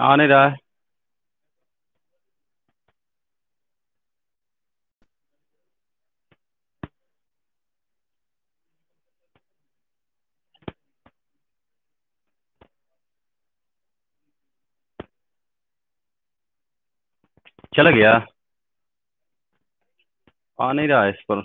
आ नहीं रहा है। चला गया। आ नहीं रहा है इस पर।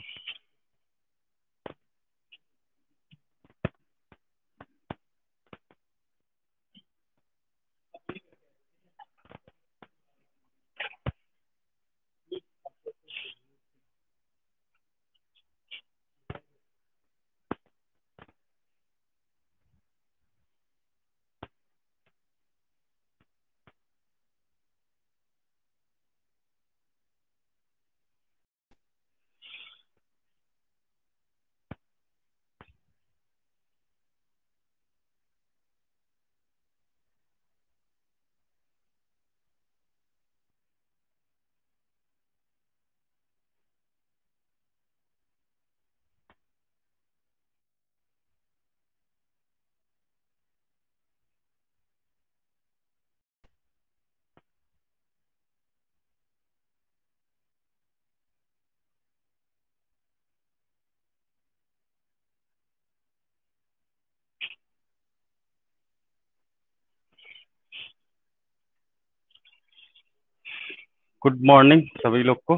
गुड मॉर्निंग सभी लोग को।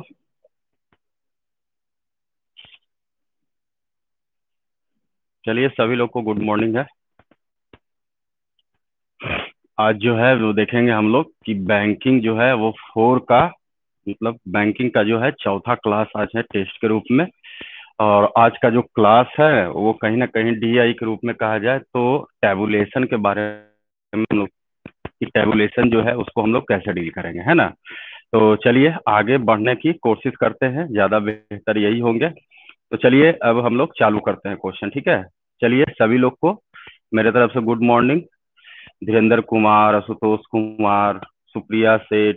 चलिए सभी लोग को गुड मॉर्निंग है। आज जो है वो देखेंगे हम लोग कि बैंकिंग जो है वो फोर का मतलब बैंकिंग का जो है चौथा क्लास आज है टेस्ट के रूप में। और आज का जो क्लास है वो कहीं ना कहीं डीआई के रूप में कहा जाए तो टैबुलेशन के बारे में हम लोग कि टैबुलेशन जो है उसको हम लोग कैसे डील करेंगे, है ना। तो चलिए आगे बढ़ने की कोशिश करते हैं, ज्यादा बेहतर यही होंगे। तो चलिए अब हम लोग चालू करते हैं क्वेश्चन, ठीक है। चलिए सभी लोग को मेरे तरफ से गुड मॉर्निंग। धीरेन्द्र कुमार, आशुतोष कुमार, सुप्रिया सेठ,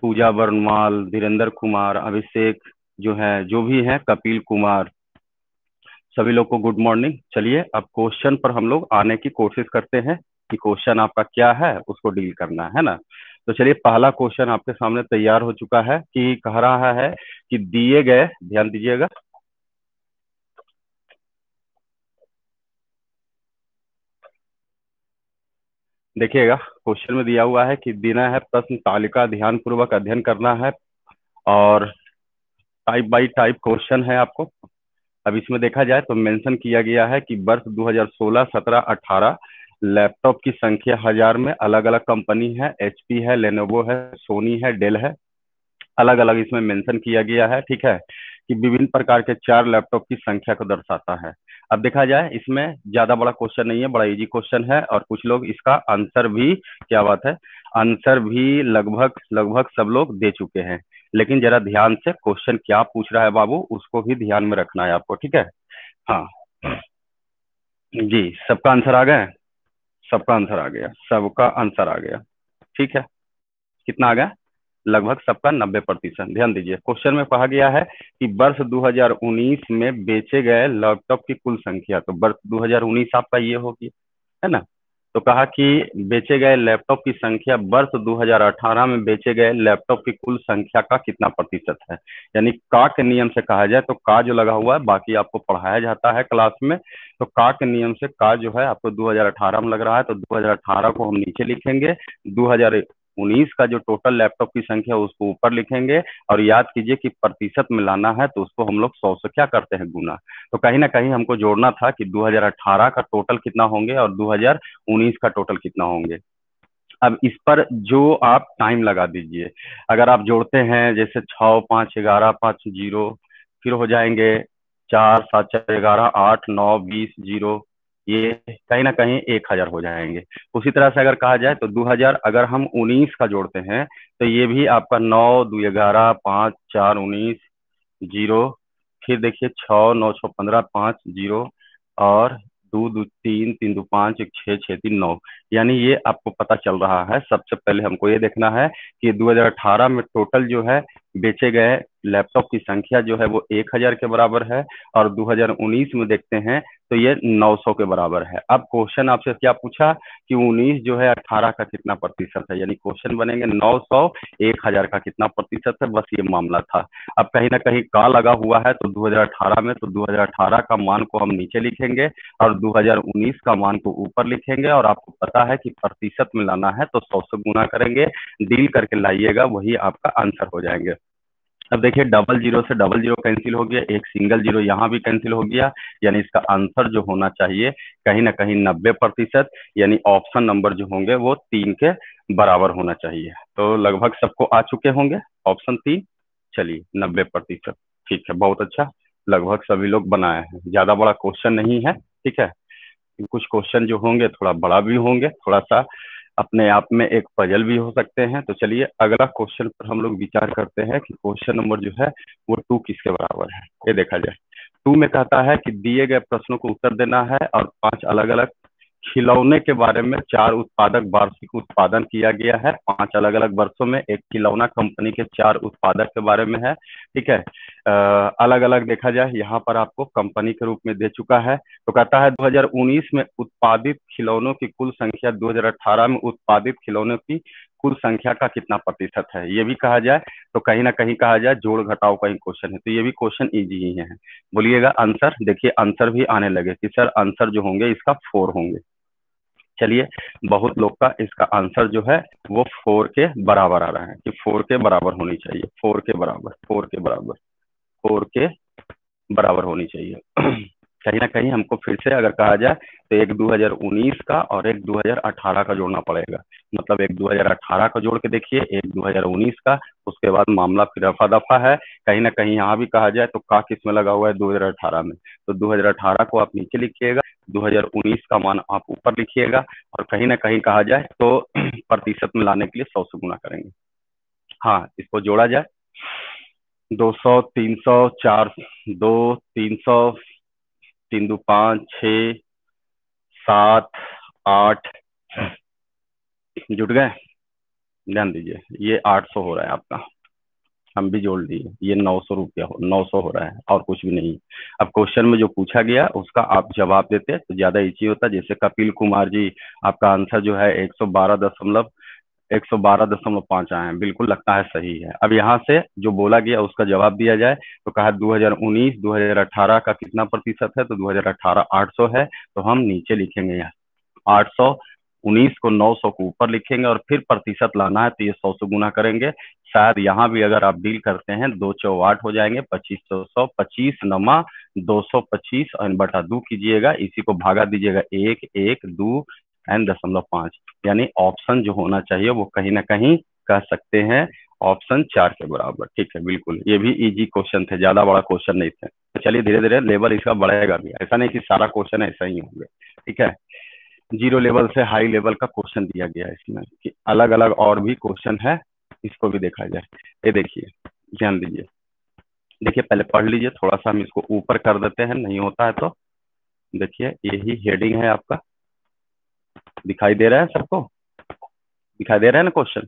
पूजा बरनवाल, धीरेन्द्र कुमार, अभिषेक जो है जो भी है, कपिल कुमार, सभी लोग को गुड मॉर्निंग। चलिए अब क्वेश्चन पर हम लोग आने की कोशिश करते हैं कि क्वेश्चन आपका क्या है उसको डील करना है ना। तो चलिए पहला क्वेश्चन आपके सामने तैयार हो चुका है कि कह रहा है कि दिए गए, ध्यान दीजिएगा, देखिएगा क्वेश्चन में दिया हुआ है कि देना है प्रश्न तालिका, ध्यान पूर्वक अध्ययन करना है और टाइप बाय टाइप क्वेश्चन है आपको। अब इसमें देखा जाए तो मेंशन किया गया है कि वर्ष 2016, 17, 18 लैपटॉप की संख्या हजार में अलग अलग कंपनी है, एचपी है, लेनोवो है, सोनी है, डेल है, अलग अलग इसमें मेंशन किया गया है, ठीक है। कि विभिन्न प्रकार के चार लैपटॉप की संख्या को दर्शाता है। अब देखा जाए इसमें ज्यादा बड़ा क्वेश्चन नहीं है, बड़ा इजी क्वेश्चन है और कुछ लोग इसका आंसर भी, क्या बात है, आंसर भी लगभग लगभग सब लोग दे चुके हैं। लेकिन जरा ध्यान से क्वेश्चन क्या पूछ रहा है बाबू उसको भी ध्यान में रखना है आपको, ठीक है। हाँ जी, सबका आंसर आ गया। सबका आंसर आ गया, सबका आंसर आ गया, ठीक है। कितना आ गया? लगभग सबका 90%। ध्यान दीजिए क्वेश्चन में कहा गया है कि वर्ष 2019 में बेचे गए लैपटॉप की कुल संख्या, तो वर्ष 2019 आपका ये होगी, है ना। तो कहा कि बेचे गए लैपटॉप की संख्या वर्ष 2018 में बेचे गए लैपटॉप की कुल संख्या का कितना प्रतिशत है। यानी का के नियम से कहा जाए तो का जो लगा हुआ है बाकी आपको पढ़ाया जाता है क्लास में, तो का के नियम से का जो है आपको 2018 में लग रहा है तो 2018 को हम नीचे लिखेंगे, 2019 का जो टोटल लैपटॉप की संख्या है उसको ऊपर लिखेंगे। और याद कीजिए कि प्रतिशत में लाना है तो उसको हम लोग 100 से क्या करते हैं, गुना। तो कहीं ना कहीं हमको जोड़ना था कि 2018 का टोटल कितना होंगे और 2019 का टोटल कितना होंगे। अब इस पर जो आप टाइम लगा दीजिए, अगर आप जोड़ते हैं जैसे 6, 5, 11, 5, 0, फिर हो जाएंगे 4, 7, 4, 11, 8, 9, 20, 0, ये कहीं ना कहीं 1000 हो जाएंगे। उसी तरह से अगर कहा जाए तो 2000 अगर हम 19 का जोड़ते हैं तो ये भी आपका 9, 2, 11, 5, 4, 19, 0, फिर देखिए 6, 9, 6, 15, 5, 0 और 2, 2, 3, 3, 2, 5, एक 6, 6, 3, 9। यानी ये आपको पता चल रहा है। सबसे पहले हमको ये देखना है कि 2018 में टोटल जो है बेचे गए लैपटॉप की संख्या जो है वो 1000 के बराबर है, और 2019 में देखते हैं तो ये 900 के बराबर है। अब क्वेश्चन आपसे क्या पूछा कि 19 जो है 18 का कितना प्रतिशत है, यानी क्वेश्चन बनेंगे 900 1000 का कितना प्रतिशत है, बस ये मामला था। अब कहीं ना कहीं का लगा हुआ है तो 2018 में, तो 2018 का मान को हम नीचे लिखेंगे और 2019 का मान को ऊपर लिखेंगे, और आपको पता है कि प्रतिशत में लाना है तो 100 से गुना करेंगे, डील करके लाइएगा, वही आपका आंसर हो जाएंगे। अब देखिए डबल जीरो से डबल जीरो कैंसिल हो गया, एक सिंगल जीरो यहाँ भी कैंसिल हो गया, यानी इसका आंसर जो होना चाहिए कहीं ना कहीं 90%, यानी ऑप्शन नंबर जो होंगे वो 3 के बराबर होना चाहिए। तो लगभग सबको आ चुके होंगे ऑप्शन 3। चलिए 90%, ठीक है, बहुत अच्छा, लगभग सभी लोग बनाए हैं। ज्यादा बड़ा क्वेश्चन नहीं है, ठीक है। कुछ क्वेश्चन जो होंगे थोड़ा बड़ा भी होंगे, थोड़ा सा अपने आप में एक पजल भी हो सकते हैं। तो चलिए अगला क्वेश्चन पर हम लोग विचार करते हैं कि क्वेश्चन नंबर जो है वो 2 किसके बराबर है, ये देखा जाए। 2 में कहता है कि दिए गए प्रश्नों को उत्तर देना है, और 5 अलग अलग खिलौने के बारे में 4 उत्पादक वार्षिक उत्पादन किया गया है। 5 अलग अलग वर्षों में एक खिलौना कंपनी के 4 उत्पादक के बारे में है, ठीक है। अलग अलग देखा जाए, यहाँ पर आपको कंपनी के रूप में दे चुका है। तो कहता है 2019 में उत्पादित खिलौनों की कुल संख्या 2018 में उत्पादित खिलौनों की कुल संख्या का कितना प्रतिशत है, ये भी कहा जाए तो कहीं ना कहीं कहा जाए जोड़ घटाव का ही क्वेश्चन है, तो ये भी क्वेश्चन इजी ही है। बोलिएगा आंसर, देखिए आंसर भी आने लगे कि सर आंसर जो होंगे इसका 4 होंगे। चलिए बहुत लोग का इसका आंसर जो है वो 4 के बराबर आ रहा है कि 4 के बराबर होनी चाहिए, 4 के बराबर, 4 के बराबर, 4 के बराबर होनी चाहिए। कहीं ना कहीं हमको फिर से अगर कहा जाए तो एक 2019 का और एक 2018 का जोड़ना पड़ेगा, मतलब एक 2018 का जोड़ के देखिए, एक 2019 का, उसके बाद मामला फिर रफा दफा है। कहीं ना कहीं यहाँ भी कहा जाए तो का किस में लगा हुआ है, 2018 में, तो 2018 को आप नीचे लिखिएगा, 2019 का मान आप ऊपर लिखिएगा, और कहीं ना कहीं कहा जाए तो प्रतिशत में लाने के लिए 100 से गुना करेंगे। हाँ, इसको जोड़ा जाए, 200, 300, 4, 2, 300, 3 दो 5, 6, 7, 8, जुट गए। ध्यान दीजिए ये 800 हो रहा है आपका, हम भी जोड़ दिए, ये 900 रुपया 900 हो रहा है और कुछ भी नहीं। अब क्वेश्चन में जो पूछा गया उसका आप जवाब देते तो ज्यादा इजी होता। जैसे कपिल कुमार जी, आपका आंसर जो है 112.5 आए हैं, बिल्कुल लगता है सही है। अब यहाँ से जो बोला गया उसका जवाब दिया जाए तो कहा 2019 2018 का कितना प्रतिशत है, तो 2018 800 है, तो हम नीचे लिखेंगे यहाँ 800, 19 को 900 को ऊपर लिखेंगे, और फिर प्रतिशत लाना है तो ये 100 से गुना करेंगे। शायद यहाँ भी अगर आप डील करते हैं 2 चौ 8 हो जाएंगे, 25 सौ 100, 25 नमा 225 और बटा 2 कीजिएगा, इसी को भागा दीजिएगा 1 1 2 एंड 0.5, यानी ऑप्शन जो होना चाहिए वो कहीं ना कहीं कह सकते हैं ऑप्शन 4 के बराबर। ठीक है, बिल्कुल ये भी इजी क्वेश्चन थे, ज्यादा बड़ा क्वेश्चन नहीं थे। तो चलिए धीरे धीरे लेवल इसका बढ़ेगा भी, ऐसा नहीं कि सारा क्वेश्चन ऐसा ही होंगे, ठीक है। जीरो लेवल से हाई लेवल का क्वेश्चन दिया गया है इसमें कि अलग अलग और भी क्वेश्चन है, इसको भी देखा जाए। ये देखिए, ध्यान दीजिए, देखिए पहले पढ़ लीजिए, थोड़ा सा हम इसको ऊपर कर देते हैं, नहीं होता है तो। देखिए यही हेडिंग है आपका, दिखाई दे रहा है सबको, दिखाई दे रहा है ना क्वेश्चन?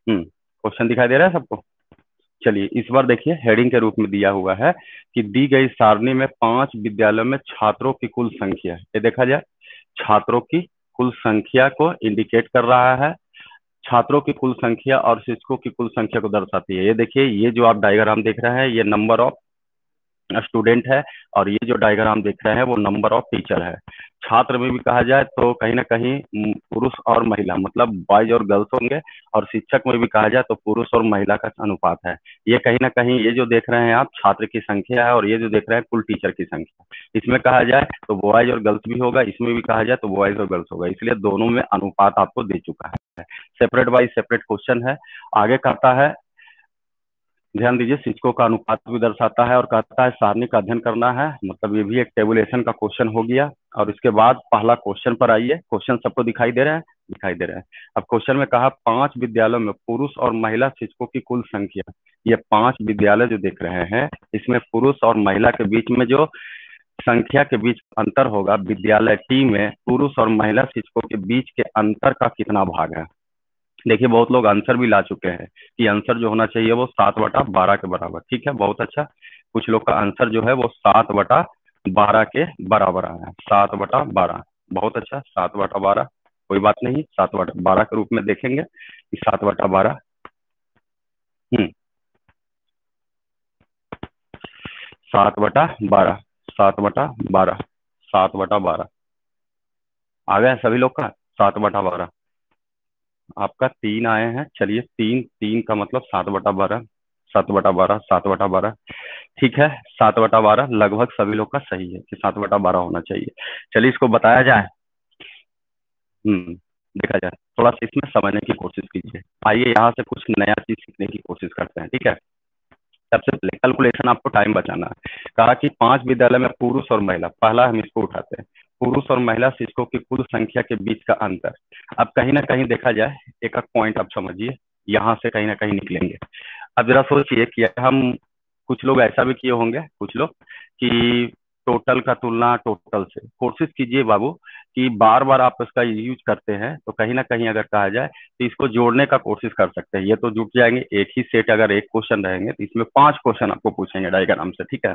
क्वेश्चन दिखाई दे रहा है सबको? चलिए इस बार देखिए हेडिंग के रूप में दिया हुआ है कि दी गई सारणी में 5 विद्यालयों में छात्रों की कुल संख्या, ये देखा जाए, छात्रों की कुल संख्या को इंडिकेट कर रहा है, छात्रों की कुल संख्या और शिक्षकों की कुल संख्या को दर्शाती है। ये देखिए, ये जो आप डायग्राम देख रहे हैं ये नंबर ऑफ स्टूडेंट है, और ये जो डायग्राम देख रहे हैं वो नंबर ऑफ टीचर है। छात्र में भी कहा जाए तो कहीं ना कहीं पुरुष और महिला, मतलब बॉयज और गर्ल्स होंगे, और शिक्षक में भी कहा जाए तो पुरुष और महिला का अनुपात है। ये कहीं ना कहीं ये जो देख रहे हैं आप छात्र की संख्या है, और ये जो देख रहे हैं कुल टीचर की संख्या। इसमें कहा जाए तो बॉयज और गर्ल्स भी होगा, इसमें भी कहा जाए तो बॉयज और गर्ल्स होगा, इसलिए दोनों में अनुपात आपको दे चुका है। सेपरेट बाई सेपरेट क्वेश्चन है। आगे कहता है, ध्यान दीजिए, शिक्षकों का अनुपात भी दर्शाता है, और कहता है सारणी का अध्ययन करना है, मतलब ये भी एक टेबुलेशन का क्वेश्चन हो गया। और इसके बाद पहला क्वेश्चन पर आइए, क्वेश्चन सबको दिखाई दे रहा है? दिखाई दे रहा है। अब क्वेश्चन में कहा 5 विद्यालयों में पुरुष और महिला शिक्षकों की कुल संख्या। ये 5 विद्यालय जो देख रहे हैं इसमें पुरुष और महिला के बीच में जो संख्या के बीच अंतर होगा, विद्यालय टी में पुरुष और महिला शिक्षकों के बीच के अंतर का कितना भाग है, देखिए बहुत लोग आंसर भी ला चुके हैं कि आंसर जो होना चाहिए वो 7/12 के बराबर। ठीक है, बहुत अच्छा। कुछ लोग का आंसर जो है वो 7/12 के बराबर आया है। 7/12, बहुत अच्छा। 7/12, कोई बात नहीं, 7/12 के रूप में देखेंगे कि 7/12। 7/12, 7/12, 7/12 आ गया सभी लोग का 7/12। आपका 3 आए हैं, चलिए 3, 3 का मतलब 7/12, 7/12, 7/12। ठीक है, 7/12 लगभग सभी लोग का सही है कि 7/12 होना चाहिए। चलिए इसको बताया जाए। देखा जाए, थोड़ा सा इसमें समझने की कोशिश कीजिए। आइए यहाँ से कुछ नया चीज सीखने की कोशिश करते हैं। ठीक है, सबसे पहले कैलकुलेशन, आपको टाइम बचाना है। कहा कि 5 विद्यालय में पुरुष और महिला, पहला हम इसको उठाते हैं, पुरुष और महिला शिक्षकों की कुल संख्या के बीच का अंतर। अब कहीं ना कहीं देखा जाए, एक एक पॉइंट आप समझिए, यहाँ से कहीं ना कहीं निकलेंगे। अब जरा सोचिए कि हम, कुछ लोग ऐसा भी किए होंगे, कुछ लोग कि टोटल का तुलना टोटल से, कोशिश कीजिए बाबू कि बार बार आप इसका यूज करते हैं तो कहीं ना कहीं अगर कहा जाए तो इसको जोड़ने का कोशिश कर सकते हैं। ये तो जुट जाएंगे, एक ही सेट अगर एक क्वेश्चन रहेंगे तो इसमें 5 क्वेश्चन आपको पूछेंगे डायग्राम से। ठीक है,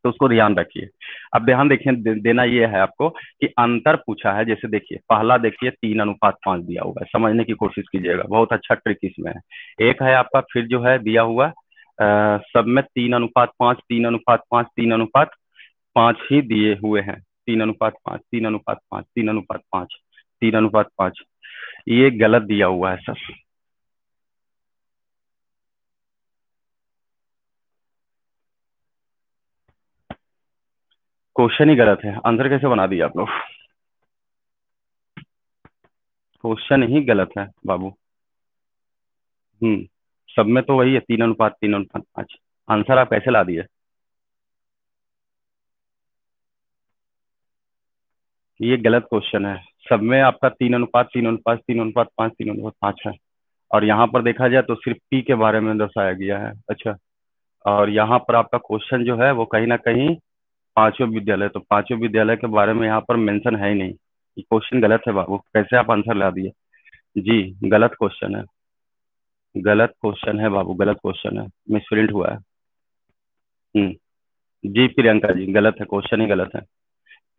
तो उसको ध्यान रखिए। अब ध्यान देखिए, देना ये है आपको कि अंतर पूछा है। जैसे देखिए पहला, देखिए 3:5 दिया हुआ है, समझने की कोशिश कीजिएगा, बहुत अच्छा ट्रिक इसमें है। एक है आपका फिर जो है दिया हुआ सब में 3:5, 3:5, 3:5 ही दिए हुए हैं। 3:5, 3:5, 3:5, 3:5, ये गलत दिया हुआ है सर। क्वेश्चन ही गलत है, आंसर कैसे बना दिया आप लोग? क्वेश्चन ही गलत है बाबू। हम्म, सब में तो वही है 3:3:5। आंसर आप कैसे ला दिए? ये गलत क्वेश्चन है। सब में आपका 3:3:5, 3:5, 3:5 है। और यहाँ पर देखा जाए तो सिर्फ पी के बारे में दर्शाया गया है। अच्छा, और यहाँ पर आपका क्वेश्चन जो है वो कहीं ना कहीं पांचों विद्यालय, तो पांचों विद्यालय के बारे में यहाँ पर मेंशन है ही नहीं। ये क्वेश्चन गलत है बाबू, कैसे आप आंसर ला दिए? जी गलत क्वेश्चन है, गलत क्वेश्चन है बाबू, गलत क्वेश्चन है, मिसप्रिंट हुआ है। हम्म, जी प्रियंका जी, गलत है, क्वेश्चन ही गलत है।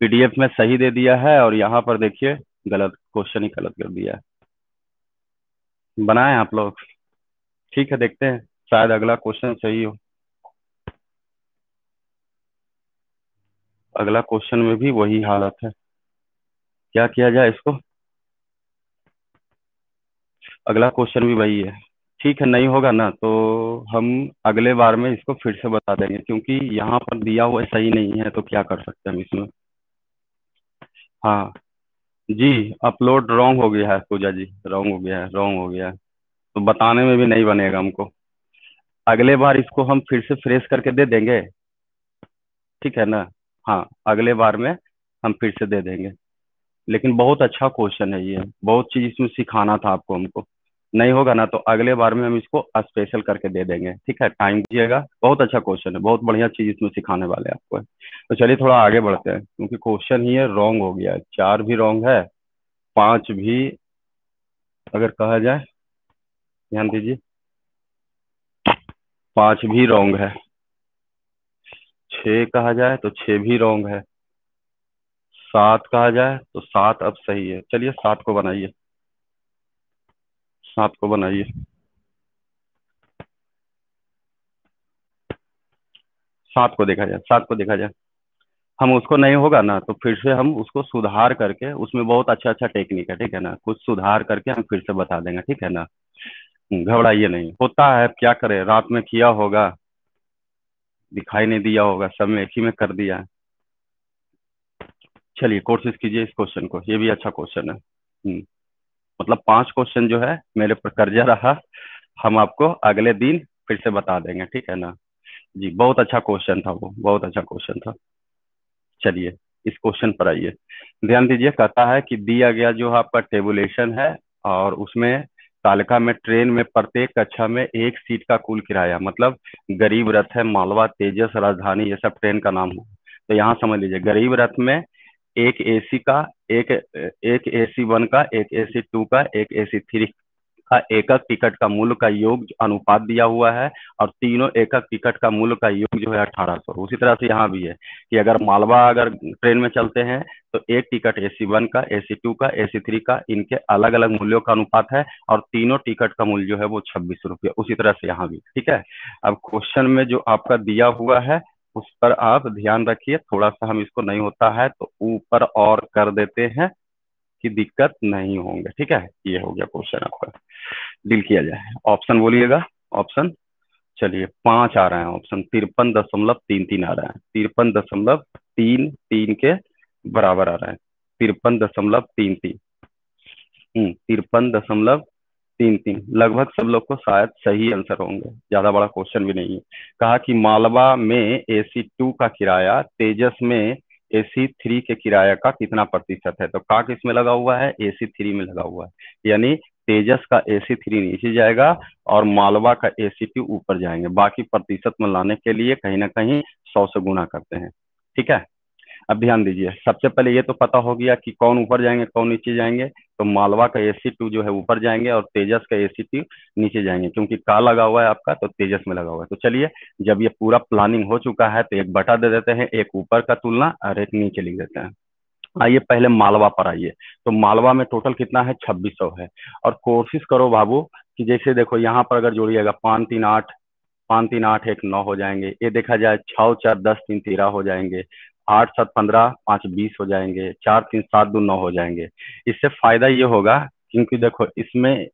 पीडीएफ में सही दे दिया है और यहाँ पर देखिए गलत, क्वेश्चन ही गलत कर दिया है। बनाए आप लोग? ठीक है, देखते हैं, शायद अगला क्वेश्चन सही हो। अगला क्वेश्चन में भी वही हालत है, क्या किया जाए इसको? अगला क्वेश्चन भी वही है। ठीक है, नहीं होगा ना तो हम अगले बार में इसको फिर से बता देंगे, क्योंकि यहाँ पर दिया हुआ सही नहीं है तो क्या कर सकते हैं हम इसमें। हाँ जी, अपलोड रॉन्ग हो गया है पूजा जी, रॉन्ग हो गया है, रॉन्ग हो गया है, तो बताने में भी नहीं बनेगा हमको। अगले बार इसको हम फिर से फ्रेश करके दे देंगे, ठीक है ना? हाँ, अगले बार में हम फिर से दे देंगे। लेकिन बहुत अच्छा क्वेश्चन है ये, बहुत चीज इसमें सिखाना था आपको हमको। नहीं होगा ना तो अगले बार में हम इसको स्पेशल करके दे देंगे। ठीक है, टाइम दीजिएगा, बहुत अच्छा क्वेश्चन है, बहुत बढ़िया चीज इसमें सिखाने वाले हैं आपको। तो चलिए थोड़ा आगे बढ़ते हैं, क्योंकि क्वेश्चन ही है रॉन्ग हो गया है, 4 भी रॉन्ग है, 5 भी अगर कहा जाए, ध्यान दीजिए, 5 भी रॉन्ग है, 6 कहा जाए तो 6 भी रॉन्ग है, 7 कहा जाए तो 7 अब सही है। चलिए 7 को बनाइए, 7 को बनाइए, 7 को देखा जाए, 7 को देखा जाए। हम उसको नहीं होगा ना तो फिर से हम उसको सुधार करके, उसमें बहुत अच्छा अच्छा टेक्निक है, ठीक है ना, कुछ सुधार करके हम फिर से बता देंगे, ठीक है ना? घबराइए नहीं, होता है, क्या करें, रात में किया होगा, दिखाई नहीं दिया होगा, सब में एक ही में कर दिया है। चलिए कोशिश कीजिए इस क्वेश्चन को, ये भी अच्छा क्वेश्चन है। मतलब 5 क्वेश्चन जो है मेरे पर कर्जा रहा, हम आपको अगले दिन फिर से बता देंगे, ठीक है ना? जी बहुत अच्छा क्वेश्चन था वो, बहुत अच्छा क्वेश्चन था। चलिए इस क्वेश्चन पर आइए, ध्यान दीजिए। कहता है कि दिया गया जो आपका टेबुलेशन है, और उसमें तालिका में ट्रेन में प्रत्येक कक्षा में एक सीट का कुल किराया, मतलब गरीब रथ है, मालवा, तेजस, राजधानी, ये सब ट्रेन का नाम है। तो यहाँ समझ लीजिए, गरीब रथ में एक एसी का, एक एक AC 1 का, एक AC 2 का, एक AC 3 का एकक टिकट का मूल्य का योग अनुपात दिया हुआ है और तीनों एकक टिकट का मूल्य का योग जो है 1800। उसी तरह से यहाँ भी है कि अगर मालवा अगर ट्रेन में चलते हैं तो एक टिकट AC1 का, AC2 का, AC3 का, इनके अलग अलग मूल्यों का अनुपात है और तीनों टिकट का मूल्य जो है वो 26 रुपये। उसी तरह से यहाँ भी, ठीक है। अब क्वेश्चन में जो आपका दिया हुआ है उस पर आप ध्यान रखिए, थोड़ा सा हम इसको नहीं होता है तो ऊपर और कर देते हैं कि दिक्कत नहीं होंगे, ठीक है। ये हो गया क्वेश्चन आपका, डील किया जाए। ऑप्शन बोलिएगा, ऑप्शन। चलिए 5 आ रहे हैं ऑप्शन, 53.33 आ रहा है, 53.33 के बराबर आ रहा है, 53.33। 53.33 लगभग सब लोग को शायद सही आंसर होंगे, ज्यादा बड़ा क्वेश्चन भी नहीं है। कहा कि मालवा में AC2 का किराया तेजस में AC3 के किराया का कितना प्रतिशत है। तो का किस में लगा हुआ है, AC3 में लगा हुआ है, यानी तेजस का AC3 नीचे जाएगा और मालवा का AC2 ऊपर जाएंगे। बाकी प्रतिशत में लाने के लिए कहीं ना कहीं 100 से गुना करते हैं, ठीक है। अब ध्यान दीजिए, सबसे पहले ये तो पता हो गया कि कौन ऊपर जाएंगे कौन नीचे जाएंगे। तो मालवा का AC2 जो है ऊपर जाएंगे और तेजस का AC2 नीचे जाएंगे, क्योंकि का लगा हुआ है आपका तो तेजस में लगा हुआ है। तो चलिए, जब ये पूरा प्लानिंग हो चुका है तो एक बटा दे देते हैं, एक ऊपर का तुलना और एक नीचे लिख देते हैं। आइए पहले मालवा पर आइए। तो मालवा में टोटल कितना है, 2600 है। और कोशिश करो बाबू कि जैसे देखो यहाँ पर अगर जोड़िएगा 5 3 8, 5 3 8 1 9 हो जाएंगे। ये देखा जाए 6 4 10 3 13 हो जाएंगे, 8 7 15, 5 20 हो जाएंगे, 4 3 7 2 9 हो जाएंगे। इससे फायदा ये होगा क्योंकि देखो इसमें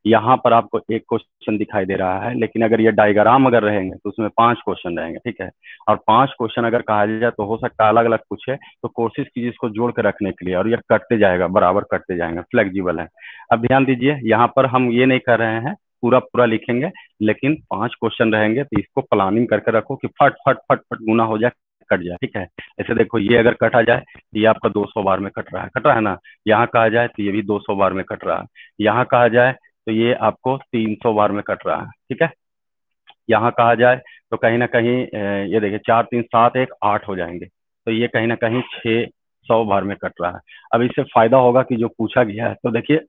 यहाँ पर आपको एक क्वेश्चन दिखाई दे रहा है, लेकिन अगर ये डायग्राम अगर रहेंगे तो उसमें 5 क्वेश्चन रहेंगे, ठीक है। और 5 क्वेश्चन अगर कहा जाए तो हो सकता है अलग अलग पूछे, तो कोशिश कीजिए इसको जोड़ के रखने के लिए, और ये कटते जाएगा, बराबर कटते जाएंगे, फ्लेक्सिबल है। अब ध्यान दीजिए, यहाँ पर हम ये नहीं कर रहे हैं पूरा पूरा लिखेंगे, लेकिन 5 क्वेश्चन रहेंगे तो इसको प्लानिंग करके रखो कि फट फट फट फट गुना हो जाए, कट जाए, ठीक है। ऐसे देखो ये अगर कटा जाए तो ये आपका 200 बार में कट रहा है ना। यहाँ कहा जाए तो ये भी 200 बार में कट रहा है। यहाँ कहा जाए तो ये आपको 300 बार में कट रहा है, ठीक है। यहाँ कहा जाए तो कहीं ना कहीं ये देखिए 4 3 7 1 8 हो जाएंगे, तो ये कहीं ना कहीं 600 बार में कट रहा है। अब इससे फायदा होगा कि जो पूछा गया है, तो देखिए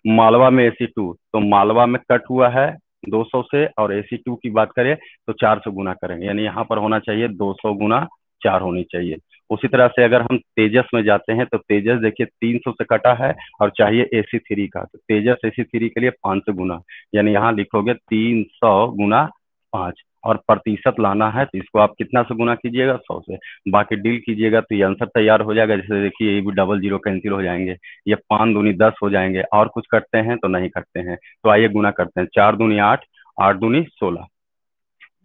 मालवा में AC2, तो मालवा में कट हुआ है 200 से, और AC2 की बात करें तो 4 से गुना करेंगे, यानी यहाँ पर होना चाहिए 200 गुना 4 होनी चाहिए। उसी तरह से अगर हम तेजस में जाते हैं तो तेजस देखिए 300 से कटा है और चाहिए AC3 का, तो तेजस AC3 के लिए 5 से गुना, यानी यहाँ लिखोगे 300 गुना 5। और प्रतिशत लाना है तो इसको आप कितना से गुना कीजिएगा, 100 से। बाकी डील कीजिएगा तो ये आंसर तैयार हो जाएगा। जैसे देखिए ये भी डबल जीरो कैंसिल हो जाएंगे, ये 5 दूनी 10 हो जाएंगे, और कुछ करते हैं तो नहीं करते हैं। तो आइए गुना करते हैं, 4 दूनी 8, 8 दूनी 16,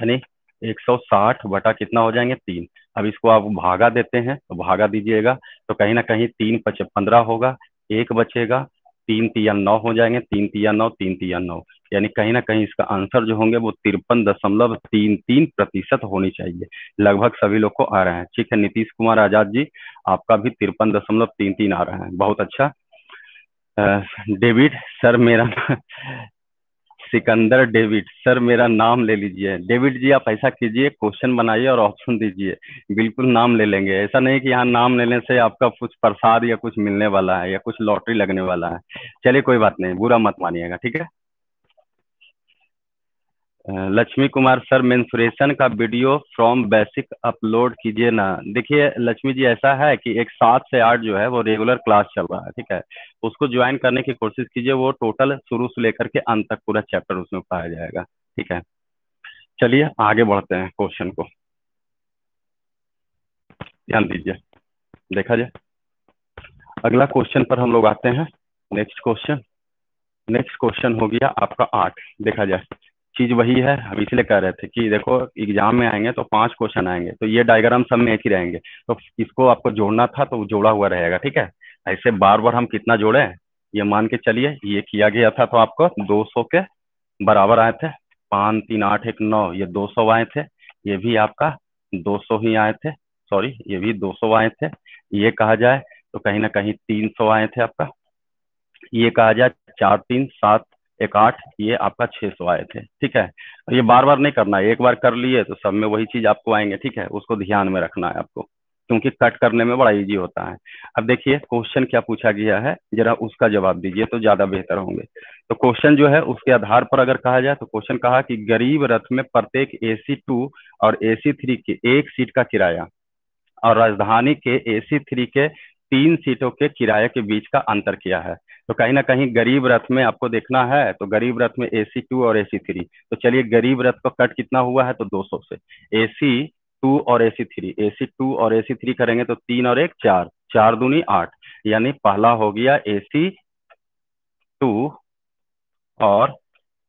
यानी 160 बटा कितना हो जाएंगे, 3। अब इसको आप भागा देते हैं तो भागा दीजिएगा, तो कहीं ना कहीं 3 5 15 होगा, एक बचेगा, 3 तिया 9 हो जाएंगे, 3 तिया 9, 3 तिया 9, यानी कहीं ना कहीं इसका आंसर जो होंगे वो 53.33% होनी चाहिए। लगभग सभी लोग को आ रहे हैं, ठीक है। नीतीश कुमार आजाद जी, आपका भी 53.33 आ रहा है, बहुत अच्छा। डेविड सर मेरा सिकंदर डेविड सर मेरा नाम ले लीजिए। डेविड जी आप ऐसा कीजिए, क्वेश्चन बनाइए और ऑप्शन दीजिए, बिल्कुल नाम ले लेंगे। ऐसा नहीं कि यहाँ नाम लेने से आपका कुछ प्रसाद या कुछ मिलने वाला है या कुछ लॉटरी लगने वाला है। चलिए कोई बात नहीं, बुरा मत मानिएगा, ठीक है। लक्ष्मी कुमार सर मेंसुरेशन का वीडियो फ्रॉम बेसिक अपलोड कीजिए ना। देखिए लक्ष्मी जी, ऐसा है कि एक 7 से 8 जो है वो रेगुलर क्लास चल रहा है, ठीक है। उसको ज्वाइन करने की कोशिश कीजिए, वो टोटल शुरू से लेकर के अंत तक पूरा चैप्टर उसमें पाया जाएगा, ठीक है। चलिए आगे बढ़ते हैं क्वेश्चन को, ध्यान दीजिए, देखा जाए। अगला क्वेश्चन पर हम लोग आते हैं। नेक्स्ट क्वेश्चन, नेक्स्ट क्वेश्चन हो गया आपका 8। देखा जाए, चीज वही है, हम इसलिए कह रहे थे कि देखो एग्जाम में आएंगे तो 5 क्वेश्चन आएंगे, तो ये डायग्राम सब में एक ही रहेंगे, तो इसको आपको जोड़ना था तो जोड़ा हुआ रहेगा, ठीक है। ऐसे बार बार हम कितना जोड़े, ये मान के चलिए ये किया गया था तो आपको 200 के बराबर आए थे। 5 3 8 1 9, ये 200 आए थे, ये भी आपका 200 ही आए थे, सॉरी ये भी 200 आए थे। ये कहा जाए तो कहीं ना कहीं 300 आए थे आपका। ये कहा जाए 4 3 7 1 8, ये आपका 600 आए थे, ठीक है। ये बार बार नहीं करना है, एक बार कर लिए तो सब में वही चीज आपको आएंगे, ठीक है, उसको ध्यान में रखना है आपको। क्योंकि कट करने में बड़ा इजी होता है। अब देखिए क्वेश्चन क्या पूछा गया है, जरा उसका जवाब दीजिए तो ज्यादा बेहतर होंगे। तो क्वेश्चन जो है उसके आधार पर अगर कहा जाए तो क्वेश्चन कहा कि गरीब रथ में प्रत्येक AC2 और AC3 की एक सीट का किराया और राजधानी के AC3 के 3 सीटों के किराए के बीच का अंतर किया है। तो कहीं ना कहीं गरीब रथ में आपको देखना है, तो गरीब रथ में AC2 और AC3, तो चलिए गरीब रथ का कट कितना हुआ है तो 200 से। AC2 और AC3, AC2 और AC3 करेंगे तो 3 और 1 4, 4 दूनी 8, यानी पहला हो गया AC2 और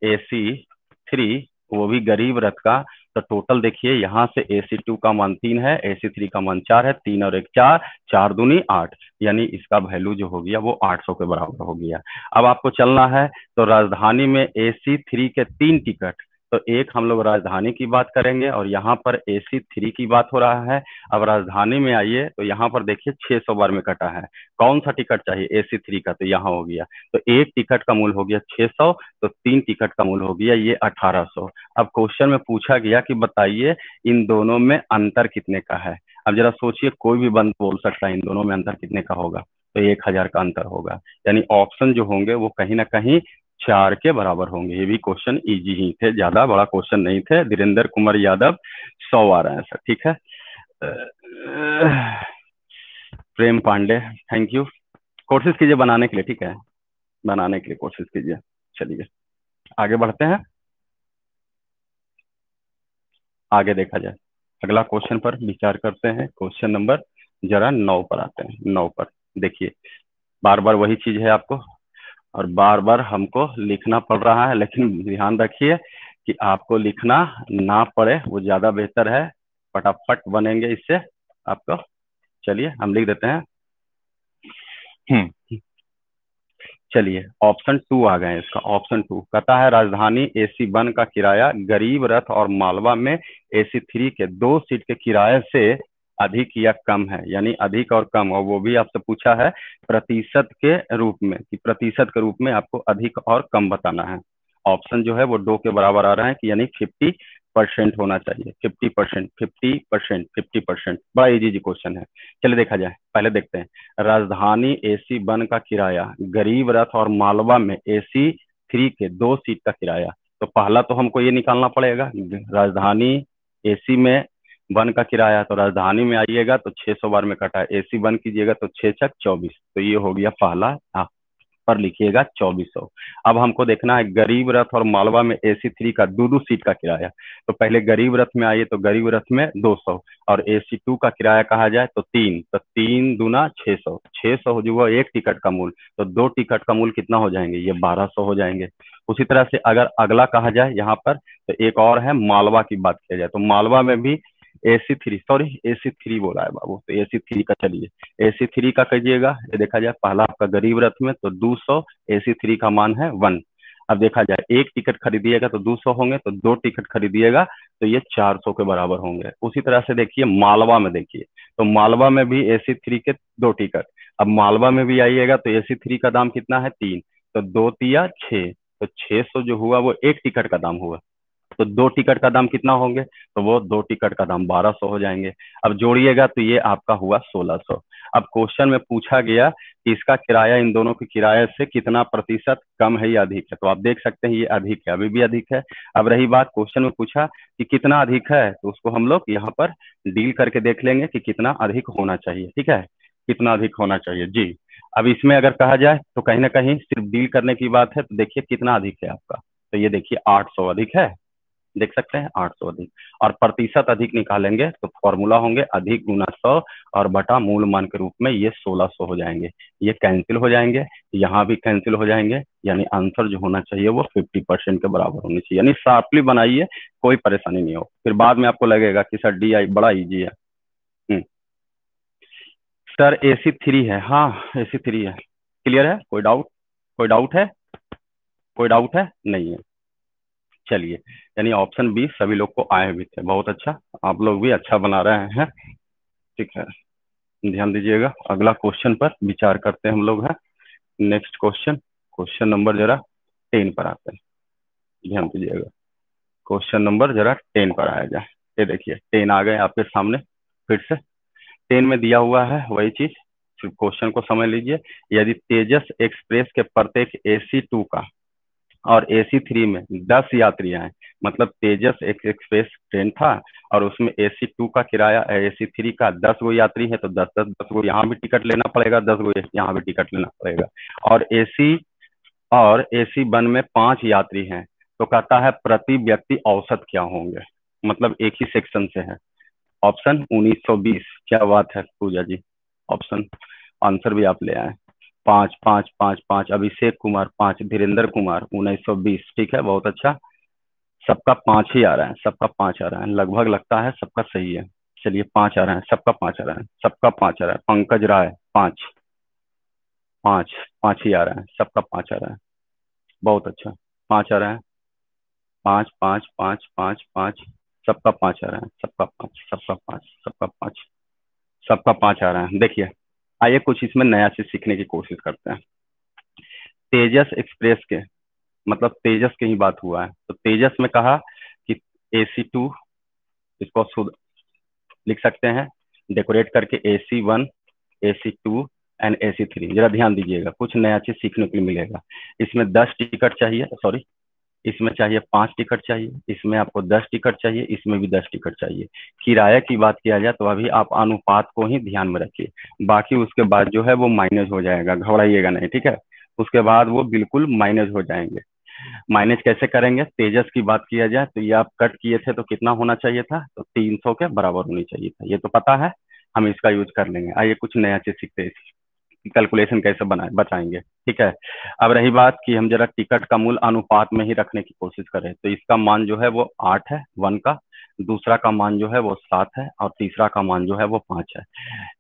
AC3, वो भी गरीब रथ का। तो टोटल देखिए यहाँ से AC2 का मान 3 है, AC3 का मान 4 है, 3 और 1 4, 4 दूनी 8, यानी इसका वैल्यू जो हो गया वो 800 के बराबर हो गया। अब आपको चलना है तो राजधानी में AC3 के 3 टिकट, तो एक हम लोग राजधानी की बात करेंगे और यहाँ पर AC3 की बात हो रहा है। अब राजधानी में आइए तो यहाँ पर देखिए 600 बार में कटा है, कौन सा टिकट चाहिए AC3 का, तो यहाँ हो गया। तो एक टिकट का मूल्य हो गया 600, तो 3 टिकट का मूल्य हो गया ये 1800। अब क्वेश्चन में पूछा गया कि बताइए इन दोनों में अंतर कितने का है। अब जरा सोचिए, कोई भी बंद बोल सकता है इन दोनों में अंतर कितने का होगा, तो 1000 का अंतर होगा। यानी ऑप्शन जो होंगे वो कहीं ना कहीं 4 के बराबर होंगे। ये भी क्वेश्चन इजी ही थे, ज्यादा बड़ा क्वेश्चन नहीं थे। धीरेन्द्र कुमार यादव 100 आ रहे हैं सर, ठीक है। प्रेम पांडे थैंक यू, कोशिश कीजिए बनाने के लिए, ठीक है, बनाने के लिए कोशिश कीजिए। चलिए आगे बढ़ते हैं, आगे देखा जाए, अगला क्वेश्चन पर विचार करते हैं। क्वेश्चन नंबर जरा 9 पर आते हैं। 9 पर देखिए, बार बार वही चीज है आपको और बार बार हमको लिखना पड़ रहा है, लेकिन ध्यान रखिए कि आपको लिखना ना पड़े, वो ज्यादा बेहतर है, फटाफट बनेंगे इससे आपको। चलिए हम लिख देते हैं। चलिए ऑप्शन 2 आ गए, इसका ऑप्शन 2 कहता है राजधानी AC1 का किराया गरीब रथ और मालवा में AC3 के 2 सीट के किराए से अधिक या कम है, यानी अधिक और कम, और वो भी आपसे पूछा है प्रतिशत के रूप में, कि प्रतिशत के रूप में आपको अधिक और कम बताना है। ऑप्शन जो है वो 2 के बराबर आ रहा है कि यानी 50% होना चाहिए, 50%, 50%, 50%। बड़ा इजी क्वेश्चन है। चलिए देखा जाए, पहले देखते हैं राजधानी AC1 का किराया गरीब रथ और मालवा में AC3 के 2 सीट का किराया। तो पहला तो हमको ये निकालना पड़ेगा, राजधानी AC में 1 का किराया, तो राजधानी में आइएगा तो 600 बार में कटा है, AC1 कीजिएगा तो 6 छक 24, तो ये हो गया पहला। हाँ, पर लिखिएगा 2400। अब हमको देखना है गरीब रथ और मालवा में AC3 का 2 सीट का किराया। तो पहले गरीब रथ में आइए, तो गरीब रथ में 200 और AC2 का किराया कहा जाए तो 3, तो 3 दूना 600, 600 जो हुआ 1 टिकट का मूल्य, तो 2 टिकट का मूल्य कितना हो जाएंगे, ये 1200 हो जाएंगे। उसी तरह से अगर अगला कहा जाए यहाँ पर, तो एक और है मालवा की बात किया जाए, तो मालवा में भी AC3, सॉरी AC3 बोला है बाबू, तो AC3 का चलिए AC3 का कीजिएगा। ये देखा जाए पहला आपका गरीब रथ में तो 200, AC3 का मान है 1। अब देखा जाए 1 टिकट खरीदिएगा तो 200 होंगे, तो 2 टिकट खरीदिएगा तो ये 400 के बराबर होंगे। उसी तरह से देखिए मालवा में, देखिए तो मालवा में भी AC3 के 2 टिकट। अब मालवा में भी आइएगा तो AC3 का दाम कितना है 3, तो 2 तिया 6, तो 600 जो हुआ वो 1 टिकट का दाम हुआ। तो 2 टिकट का दाम कितना होंगे, तो वो 2 टिकट का दाम 1200 हो जाएंगे। अब जोड़िएगा तो ये आपका हुआ 1600। अब क्वेश्चन में पूछा गया कि इसका किराया इन दोनों के किराए से कितना प्रतिशत कम है या अधिक है, तो आप देख सकते हैं ये अधिक है, अभी भी अधिक है। अब रही बात, क्वेश्चन में पूछा कि कितना अधिक है, तो उसको हम लोग यहाँ पर डील करके देख लेंगे कि कितना अधिक होना चाहिए, ठीक है, कितना अधिक होना चाहिए जी। अब इसमें अगर कहा जाए तो कहीं ना कहीं सिर्फ डील करने की बात है, तो देखिए कितना अधिक है आपका, तो ये देखिए 800 अधिक है, देख सकते हैं 800 अधिक। और प्रतिशत अधिक निकालेंगे तो फॉर्मूला होंगे अधिक गुना 100 और बटा मूल मान के रूप में ये 1600 हो जाएंगे। ये कैंसिल हो जाएंगे, यहाँ भी कैंसिल हो जाएंगे, यानी आंसर जो होना चाहिए वो 50% के बराबर होनी चाहिए। यानी शार्पली बनाइए, कोई परेशानी नहीं हो, फिर बाद में आपको लगेगा कि सर DI बड़ा इजी है। सर AC3 है, हाँ AC3 है। क्लियर है, कोई डाउट, कोई डाउट है, कोई डाउट है नहीं है। चलिए, यानी ऑप्शन 20 सभी लोग को आए भी थे, बहुत अच्छा, आप लोग भी अच्छा बना रहे हैं, ठीक है। ध्यान दीजिएगा, अगला क्वेश्चन पर विचार करते हैं हम लोग हैं। नेक्स्ट क्वेश्चन, क्वेश्चन नंबर जरा 10 पर आते हैं, ध्यान दीजिएगा। क्वेश्चन नंबर जरा 10 पर आया जाए। ये देखिए 10 आ गए आपके सामने फिर से। 10 में दिया हुआ है वही चीज, सिर्फ क्वेश्चन को समझ लीजिए। यदि तेजस एक्सप्रेस के प्रत्येक AC2 का और AC3 में 10 यात्रियां हैं, मतलब तेजस एक एक्सप्रेस ट्रेन था और उसमें AC2 का किराया, AC3 का 10 गो यात्री है, तो 10 10 10 गो यहाँ भी टिकट लेना पड़ेगा, 10 गो यहाँ भी टिकट लेना पड़ेगा। और AC1 में 5 यात्री हैं, तो कहता है प्रति व्यक्ति औसत क्या होंगे, मतलब एक ही सेक्शन से है। ऑप्शन 1920। क्या बात है पूजा जी, ऑप्शन आंसर भी आप ले आए। 5 5 5 5, अभिषेक कुमार 5, धीरेन्द्र कुमार 1920। ठीक है, बहुत अच्छा। सबका 5 ही आ रहा है, सबका 5 आ रहा है, लगभग लगता है सबका सही है। चलिए 5 आ रहा है, सबका 5 आ रहा है, सबका 5 आ रहा है। पंकज राय 5, 5 5 ही आ रहा है, सबका 5 आ रहा है, बहुत अच्छा। 5 आ रहा है, 5 5 5 5 5, सबका 5 आ रहा है, सबका 5, सबका 5, सबका 5, सबका 5 आ रहा है। देखिए, आइए कुछ इसमें नया चीज सीखने की कोशिश करते हैं। तेजस एक्सप्रेस के, मतलब तेजस की ही बात हुआ है, तो तेजस में कहा कि AC2, इसको लिख सकते हैं डेकोरेट करके AC1, AC2 एंड AC3। जरा ध्यान दीजिएगा, कुछ नया चीज सीखने को मिलेगा। इसमें 10 टिकट चाहिए, सॉरी, इसमें चाहिए 5 टिकट चाहिए, इसमें आपको 10 टिकट चाहिए, इसमें भी 10 टिकट चाहिए। किराए की बात किया जाए तो अभी आप अनुपात को ही ध्यान में रखिए, बाकी उसके बाद जो है वो माइनस हो जाएगा, घबराइएगा नहीं, ठीक है। उसके बाद वो बिल्कुल माइनस हो जाएंगे। माइनस कैसे करेंगे, तेजस की बात किया जाए तो ये आप कट किए थे तो कितना होना चाहिए था, तो 300 के बराबर होनी चाहिए था, ये तो पता है, हम इसका यूज कर लेंगे। आइए कुछ नया चीज सीखते हैं, कैलकुलेशन कैसे बनाए बताएंगे, ठीक है। अब रही बात कि हम जरा टिकट का मूल अनुपात में ही रखने की कोशिश करें, तो इसका मान जो है वो 8 है, 1 का, दूसरा का मान जो है वो 7 है, और तीसरा का मान जो है वो 5 है।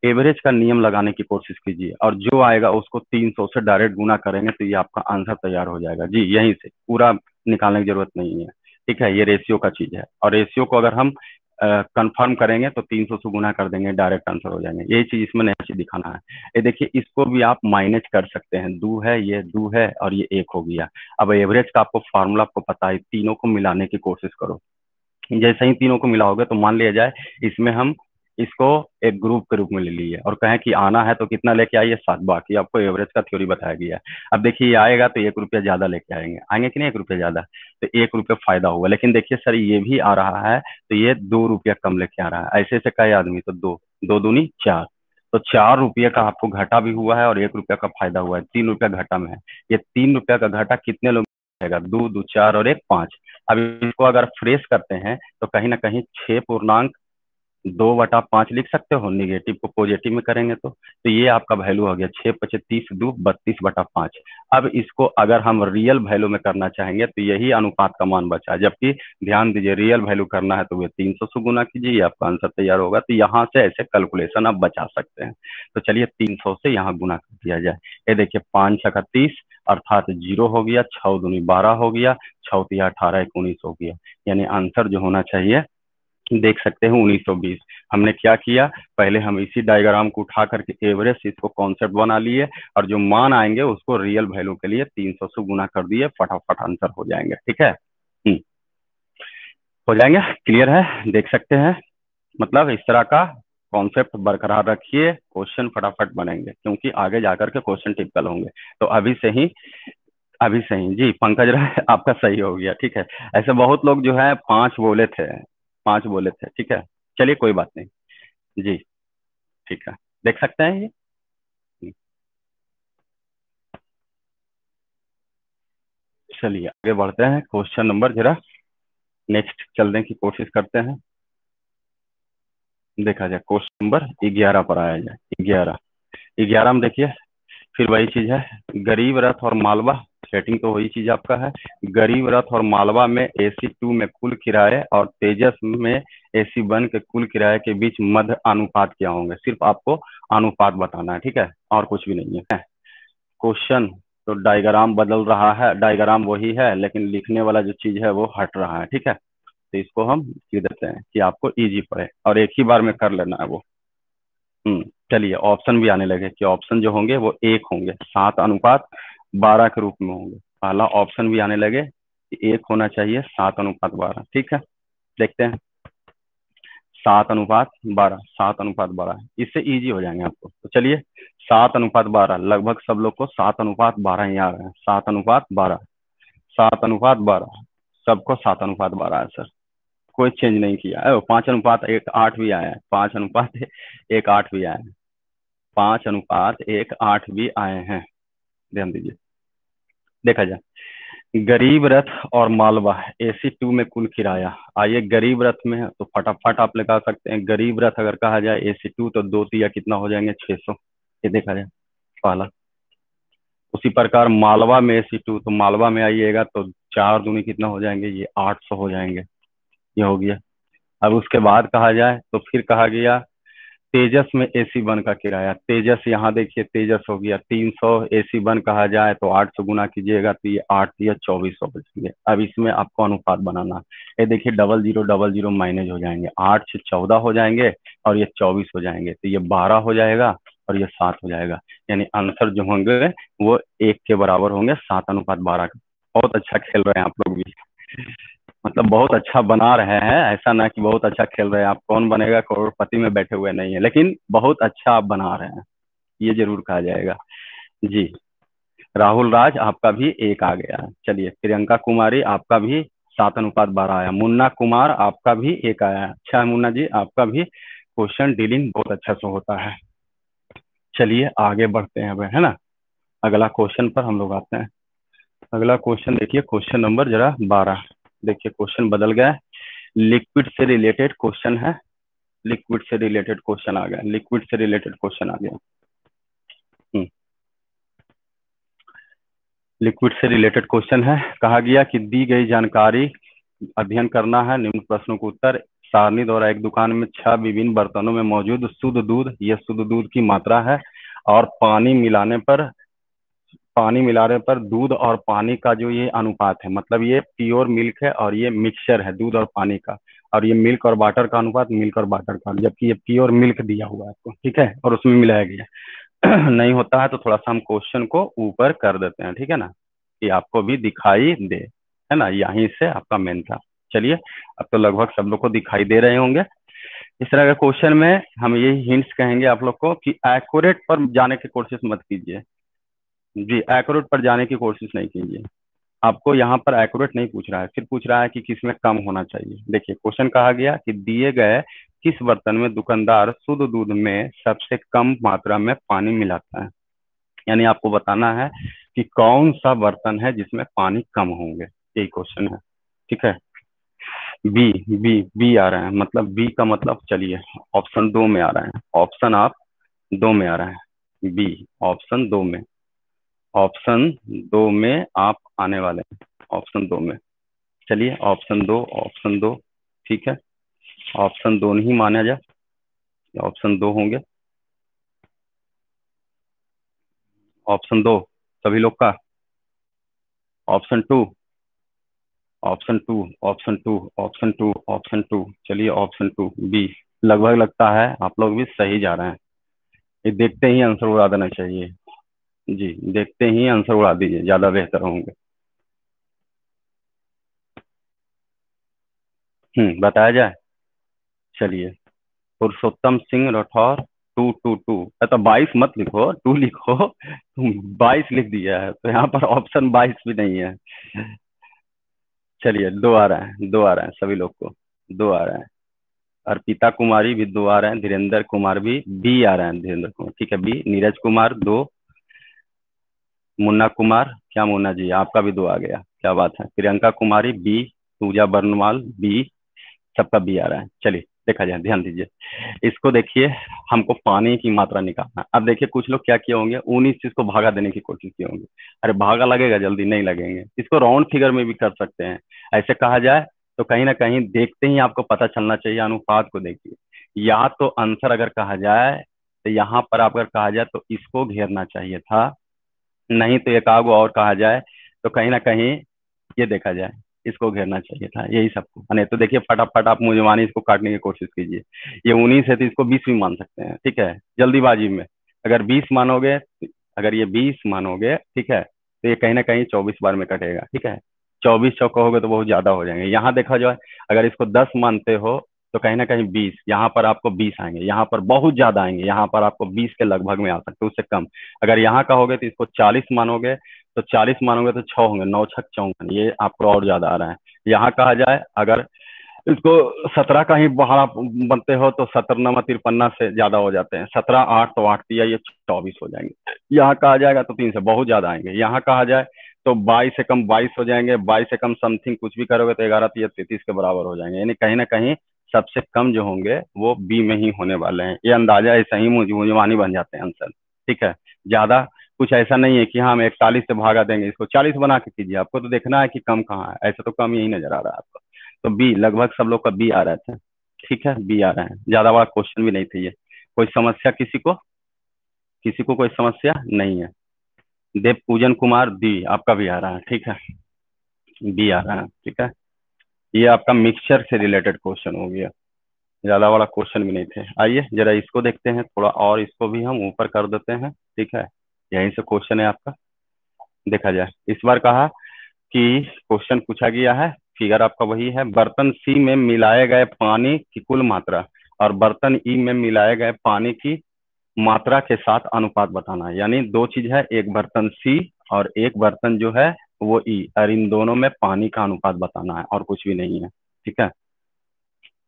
एवरेज का नियम लगाने की कोशिश कीजिए, और जो आएगा उसको 300 से डायरेक्ट गुना करेंगे तो ये आपका आंसर तैयार हो जाएगा जी, यहीं से पूरा निकालने की जरूरत नहीं है, ठीक है। ये रेशियो का चीज है, और रेशियो को अगर हम कंफर्म करेंगे तो 300 से गुना कर देंगे, डायरेक्ट आंसर हो जाएंगे। यही चीज इसमें नया चीज दिखाना है। ये देखिए, इसको भी आप माइनस कर सकते हैं, 2 है, ये 2 है, और ये 1 हो गया। अब एवरेज का आपको फार्मूला आपको पता है, तीनों को मिलाने की कोशिश करो। जैसे ही तीनों को मिलाओगे तो मान लिया जाए इसमें हम इसको एक ग्रुप के रूप में ले लिए और कहें कि आना है तो कितना लेके आइए, 7, बाकी आपको एवरेज का थ्योरी बताया गया है। अब देखिए, ये आएगा तो 1 रुपया ज्यादा लेके आएंगे, आएंगे कि नहीं, 1 रुपया ज्यादा, तो 1 रुपया फायदा होगा। लेकिन देखिए सर, ये भी आ रहा है तो ये 2 रुपया कम लेके आ रहा है, ऐसे ऐसे कई आदमी, तो 2 2 दूनी 4, तो 4 रुपये का आपको घाटा भी हुआ है और 1 रुपया का फायदा हुआ है, 3 रुपया घाटा में है। ये 3 रुपया का घाटा कितने लोग है, 2 2 4 और 1 5। अब इसको अगर फ्रेश करते हैं तो कहीं ना कहीं 6.2/5 लिख सकते हो, निगेटिव को पॉजिटिव में करेंगे तो ये आपका वैल्यू हो गया 6 × 5 = 32/5। अब इसको अगर हम रियल वैल्यू में करना चाहेंगे तो यही अनुपात का मान बचा, जबकि ध्यान दीजिए, रियल वैल्यू करना है तो वे 300 से गुना कीजिए, ये आपका आंसर तैयार होगा। तो यहाँ से ऐसे कैलकुलेशन आप बचा सकते हैं। तो चलिए 300 से यहाँ गुना कर दिया जाए। ये देखिए, 5 × 6 = 30, अर्थात 0 हो गया, 6 दूनी 12 हो गया, 6 तिया 18, 19 हो गया, यानी आंसर जो होना चाहिए देख सकते हैं 1920। हमने क्या किया, पहले हम इसी डायग्राम को उठा करके एवरेज से इसको कॉन्सेप्ट बना लिए, और जो मान आएंगे उसको रियल वैल्यू के लिए 300 से गुना कर दिए, फटाफट आंसर हो जाएंगे, ठीक है। हो जाएंगे, क्लियर है, देख सकते हैं। मतलब इस तरह का कॉन्सेप्ट बरकरार रखिए, क्वेश्चन फटाफट बनेंगे, क्योंकि आगे जाकर के क्वेश्चन टिपिकल होंगे। तो अभी से ही जी, पंकज राय आपका सही हो गया, ठीक है। ऐसे बहुत लोग जो है 5 बोले थे, 5 बोले थे, ठीक है। चलिए कोई बात नहीं जी, ठीक है, देख सकते हैं ये। चलिए आगे बढ़ते हैं, क्वेश्चन नंबर जरा नेक्स्ट चलने की कोशिश करते हैं। देखा जाए क्वेश्चन नंबर 11 पर आया जाए। 11, 11 में देखिए फिर वही चीज है, गरीब रथ और मालवा, सेटिंग तो वही चीज आपका है। गरीब रथ और मालवा में AC2 में कुल किराए और तेजस में AC1 के कुल किराए के बीच मध्य अनुपात क्या होंगे, सिर्फ आपको अनुपात बताना है, ठीक है, और कुछ भी नहीं है। क्वेश्चन तो डायग्राम बदल रहा है, डायग्राम वही है लेकिन लिखने वाला जो चीज है वो हट रहा है, ठीक है। तो इसको हम लिख देते हैं कि आपको इजी पड़े और एक ही बार में कर लेना है वो। चलिए ऑप्शन भी आने लगे कि ऑप्शन जो होंगे वो 1 होंगे, 7:12 के रूप में होंगे। पहला ऑप्शन भी आने लगे कि 1 होना चाहिए, 7:12, ठीक है। देखते हैं 7:12, 7:12, इससे इजी हो जाएंगे आपको। तो चलिए 7:12, लगभग सब लोग को 7:12 ही आ रहे हैं। 7:12, 7:12, सबको 7:12 है सर। कोई चेंज नहीं किया है। 5:1:8 भी आया है। 5:1:8 भी आया है। 5:1:8 भी आए हैं। ध्यान दीजिए, देखा जाए। गरीब रथ और मालवा AC2 में कुल किराया। आइए गरीब रथ में है तो फटाफट आप लगा सकते हैं। गरीब रथ अगर कहा जाए AC2 तो दो तिया कितना हो जाएंगे, 600। ये देखा जाए पहला। उसी प्रकार मालवा में AC2, तो मालवा में आइएगा तो चार दूनी कितना हो जाएंगे, ये 800 हो जाएंगे। ये हो गया। अब उसके बाद कहा जाए तो फिर कहा गया तेजस में AC1 का किराया। तेजस, यहाँ देखिए तेजस हो गया 300। AC1 कहा जाए तो 8 से गुना कीजिएगा तो ये 8 या 2400 बचेंगे। अब इसमें आपको अनुपात बनाना है। ये देखिए 0000 माइनस हो जाएंगे, 8 से 14 हो जाएंगे और ये 24 हो जाएंगे, तो ये 12 हो जाएगा और ये 7 हो जाएगा। यानी आंसर जो होंगे वो 1 के बराबर होंगे, 7:12 का। बहुत अच्छा खेल रहे हैं आप लोग भी, मतलब बहुत अच्छा बना रहे हैं। ऐसा ना कि बहुत अच्छा खेल रहे हैं आप, कौन बनेगा करोड़पति में बैठे हुए नहीं है, लेकिन बहुत अच्छा आप बना रहे हैं, ये जरूर कहा जाएगा जी। राहुल राज आपका भी 1 आ गया। चलिए प्रियंका कुमारी आपका भी 7:12 आया। मुन्ना कुमार आपका भी 1 आया। अच्छा मुन्ना जी, आपका भी क्वेश्चन डीलिंग बहुत अच्छा से होता है। चलिए आगे बढ़ते हैं अब, है ना। अगला क्वेश्चन पर हम लोग आते हैं। अगला क्वेश्चन देखिए, क्वेश्चन नंबर जरा 12। देखिए क्वेश्चन बदल गया है। लिक्विड से रिलेटेड क्वेश्चन है। लिक्विड से रिलेटेड क्वेश्चन आ गया। लिक्विड से रिलेटेड क्वेश्चन आ गया। लिक्विड से रिलेटेड क्वेश्चन है। कहा गया कि दी गई जानकारी अध्ययन करना है। निम्न प्रश्नों को उत्तर। सारणी द्वारा एक दुकान में 6 विभिन्न बर्तनों में मौजूद शुद्ध दूध, यह शुद्ध दूध की मात्रा है। और पानी मिलाने पर दूध और पानी का जो ये अनुपात है, मतलब ये प्योर मिल्क है और ये मिक्सचर है दूध और पानी का। और ये मिल्क और वाटर का अनुपात, मिल्क और वाटर का, जबकि ये प्योर मिल्क दिया हुआ है आपको, ठीक है, और उसमें मिलाया गया नहीं होता है तो थोड़ा सा हम क्वेश्चन को ऊपर कर देते हैं, ठीक है ना, कि आपको भी दिखाई दे, है ना। यहीं से आपका मेन था। चलिए अब तो लगभग सब लोग को दिखाई दे रहे होंगे। इस तरह के क्वेश्चन में हम यही हिंट्स कहेंगे आप लोग को कि एक्यूरेट पर जाने की कोशिश मत कीजिए जी। एक्यूरेट पर जाने की कोशिश नहीं कीजिए। आपको यहाँ पर एक्यूरेट नहीं पूछ रहा है, सिर्फ पूछ रहा है कि किसमें कम होना चाहिए। देखिए क्वेश्चन कहा गया कि दिए गए किस बर्तन में दुकानदार शुद्ध दूध में सबसे कम मात्रा में पानी मिलाता है। यानी आपको बताना है कि कौन सा बर्तन है जिसमें पानी कम होंगे, यही क्वेश्चन है, ठीक है। बी बी बी आ रहा है, मतलब बी का मतलब, चलिए ऑप्शन 2 में आ रहा है। ऑप्शन आप 2 में आ रहा है बी। ऑप्शन 2 में, ऑप्शन 2 में आप आने वाले हैं। ऑप्शन 2 में, चलिए ऑप्शन 2, ऑप्शन 2, ठीक है। ऑप्शन 2 नहीं माना जाए, ऑप्शन 2 होंगे। ऑप्शन 2 सभी लोग का। Option 2, option 2, option 2, option 2, option 2, चलिए ऑप्शन 2 बी। लगभग लगता है आप लोग भी सही जा रहे हैं। ये देखते ही आंसर उड़ा देना चाहिए जी। देखते ही आंसर उड़ा दीजिए, ज्यादा बेहतर होंगे। बताया जाए। चलिए पुरुषोत्तम सिंह राठौर 222। तो 22 मत लिखो, 2 लिखो। तुम 22 लिख दिया है तो यहाँ पर ऑप्शन 22 भी नहीं है। चलिए 2 आ रहा है, 2 आ रहा है सभी लोग को, 2 आ रहा है। अर्पिता कुमारी भी 2 आ रहे हैं। धीरेन्द्र कुमार भी बी आ रहे हैं। धीरेन्द्र कुमार ठीक है बी। नीरज कुमार 2। मुन्ना कुमार, क्या मुन्ना जी आपका भी 2 आ गया, क्या बात है। प्रियंका कुमारी बी। पूजा बर्नवाल बी। सबका बी आ रहा है। चलिए देखा जाए, ध्यान दीजिए इसको। देखिए हमको पानी की मात्रा निकालना है। अब देखिए कुछ लोग क्या किए होंगे, 19 चीज को भागा देने की कोशिश किए होंगे। अरे भागा लगेगा जल्दी, नहीं लगेंगे। इसको राउंड फिगर में भी कर सकते हैं। ऐसे कहा जाए तो कहीं ना कहीं देखते ही आपको पता चलना चाहिए, अनुपात को देखिए। या तो आंसर अगर कहा जाए तो यहाँ पर अगर कहा जाए तो इसको घेरना चाहिए था, नहीं तो एक आगो और कहा जाए तो कहीं ना कहीं ये देखा जाए, इसको घेरना चाहिए था, यही सबको। नहीं तो देखिए फटाफट आप मुझे इसको काटने की कोशिश कीजिए। ये 19 है तो इसको 20 भी मान सकते हैं, ठीक है, जल्दीबाजी में। अगर 20 मानोगे, अगर ये 20 मानोगे, ठीक है, तो ये कहीं ना कहीं 24 बार में कटेगा, ठीक है। 24 चौक कहोगे तो बहुत ज्यादा हो जाएंगे। यहाँ देखा जाए अगर इसको 10 मानते हो तो कहीं ना कहीं 20, यहाँ पर आपको 20 आएंगे, यहाँ पर बहुत ज्यादा आएंगे, यहाँ पर आपको 20 के लगभग में आ सकते हैं, उससे कम। अगर यहाँ का होगे तो इसको 40 मानोगे, तो 40 मानोगे तो 6 होंगे, 9 6 54, ये आपको और ज्यादा आ रहा है। यहाँ कहा जाए अगर इसको 17 का ही बहाना बनते हो तो 17 9 53 से ज्यादा हो जाते हैं, 17 8 तो 8 दिया, ये 24 हो जाएंगे। यहाँ कहा जाएगा तो 3 से बहुत ज्यादा आएंगे। यहाँ कहा जाए तो 22 से कम 22 हो जाएंगे, 22 से कम समथिंग कुछ भी करोगे तो 11 तो ये 33 के बराबर हो जाएंगे। यानी कहीं ना कहीं सबसे कम जो होंगे वो बी में ही होने वाले हैं। ये अंदाजा ऐसा ही मुंजवानी बन जाते हैं आंसर। ठीक है, ज्यादा कुछ ऐसा नहीं है कि हाँ हम 41 से भागा देंगे, इसको 40 बना के कीजिए, आपको तो देखना है कि कम कहाँ है, ऐसे तो कम यही नजर आ रहा है आपको। तो बी, लगभग सब लोग का बी आ रहा था। ठीक है, बी आ रहा है, ज्यादा बड़ा क्वेश्चन भी नहीं था ये। कोई समस्या किसी को? किसी को कोई समस्या नहीं है? देव पूजन कुमार दी, आपका भी आ रहा है। ठीक है, बी आ रहा है। ठीक है, ये आपका मिक्सचर से रिलेटेड क्वेश्चन हो गया, ज्यादा बड़ा क्वेश्चन भी नहीं थे। आइए जरा इसको देखते हैं थोड़ा, और इसको भी हम ऊपर कर देते हैं। ठीक है, यहीं से क्वेश्चन है आपका, देखा जाए। इस बार कहा कि क्वेश्चन पूछा गया है, फिगर आपका वही है, बर्तन सी में मिलाए गए पानी की कुल मात्रा और बर्तन ई में मिलाए गए पानी की मात्रा के साथ अनुपात बताना है। यानी दो चीज है, एक बर्तन सी और एक बर्तन जो है वो ई, और इन दोनों में पानी का अनुपात बताना है और कुछ भी नहीं है। ठीक है,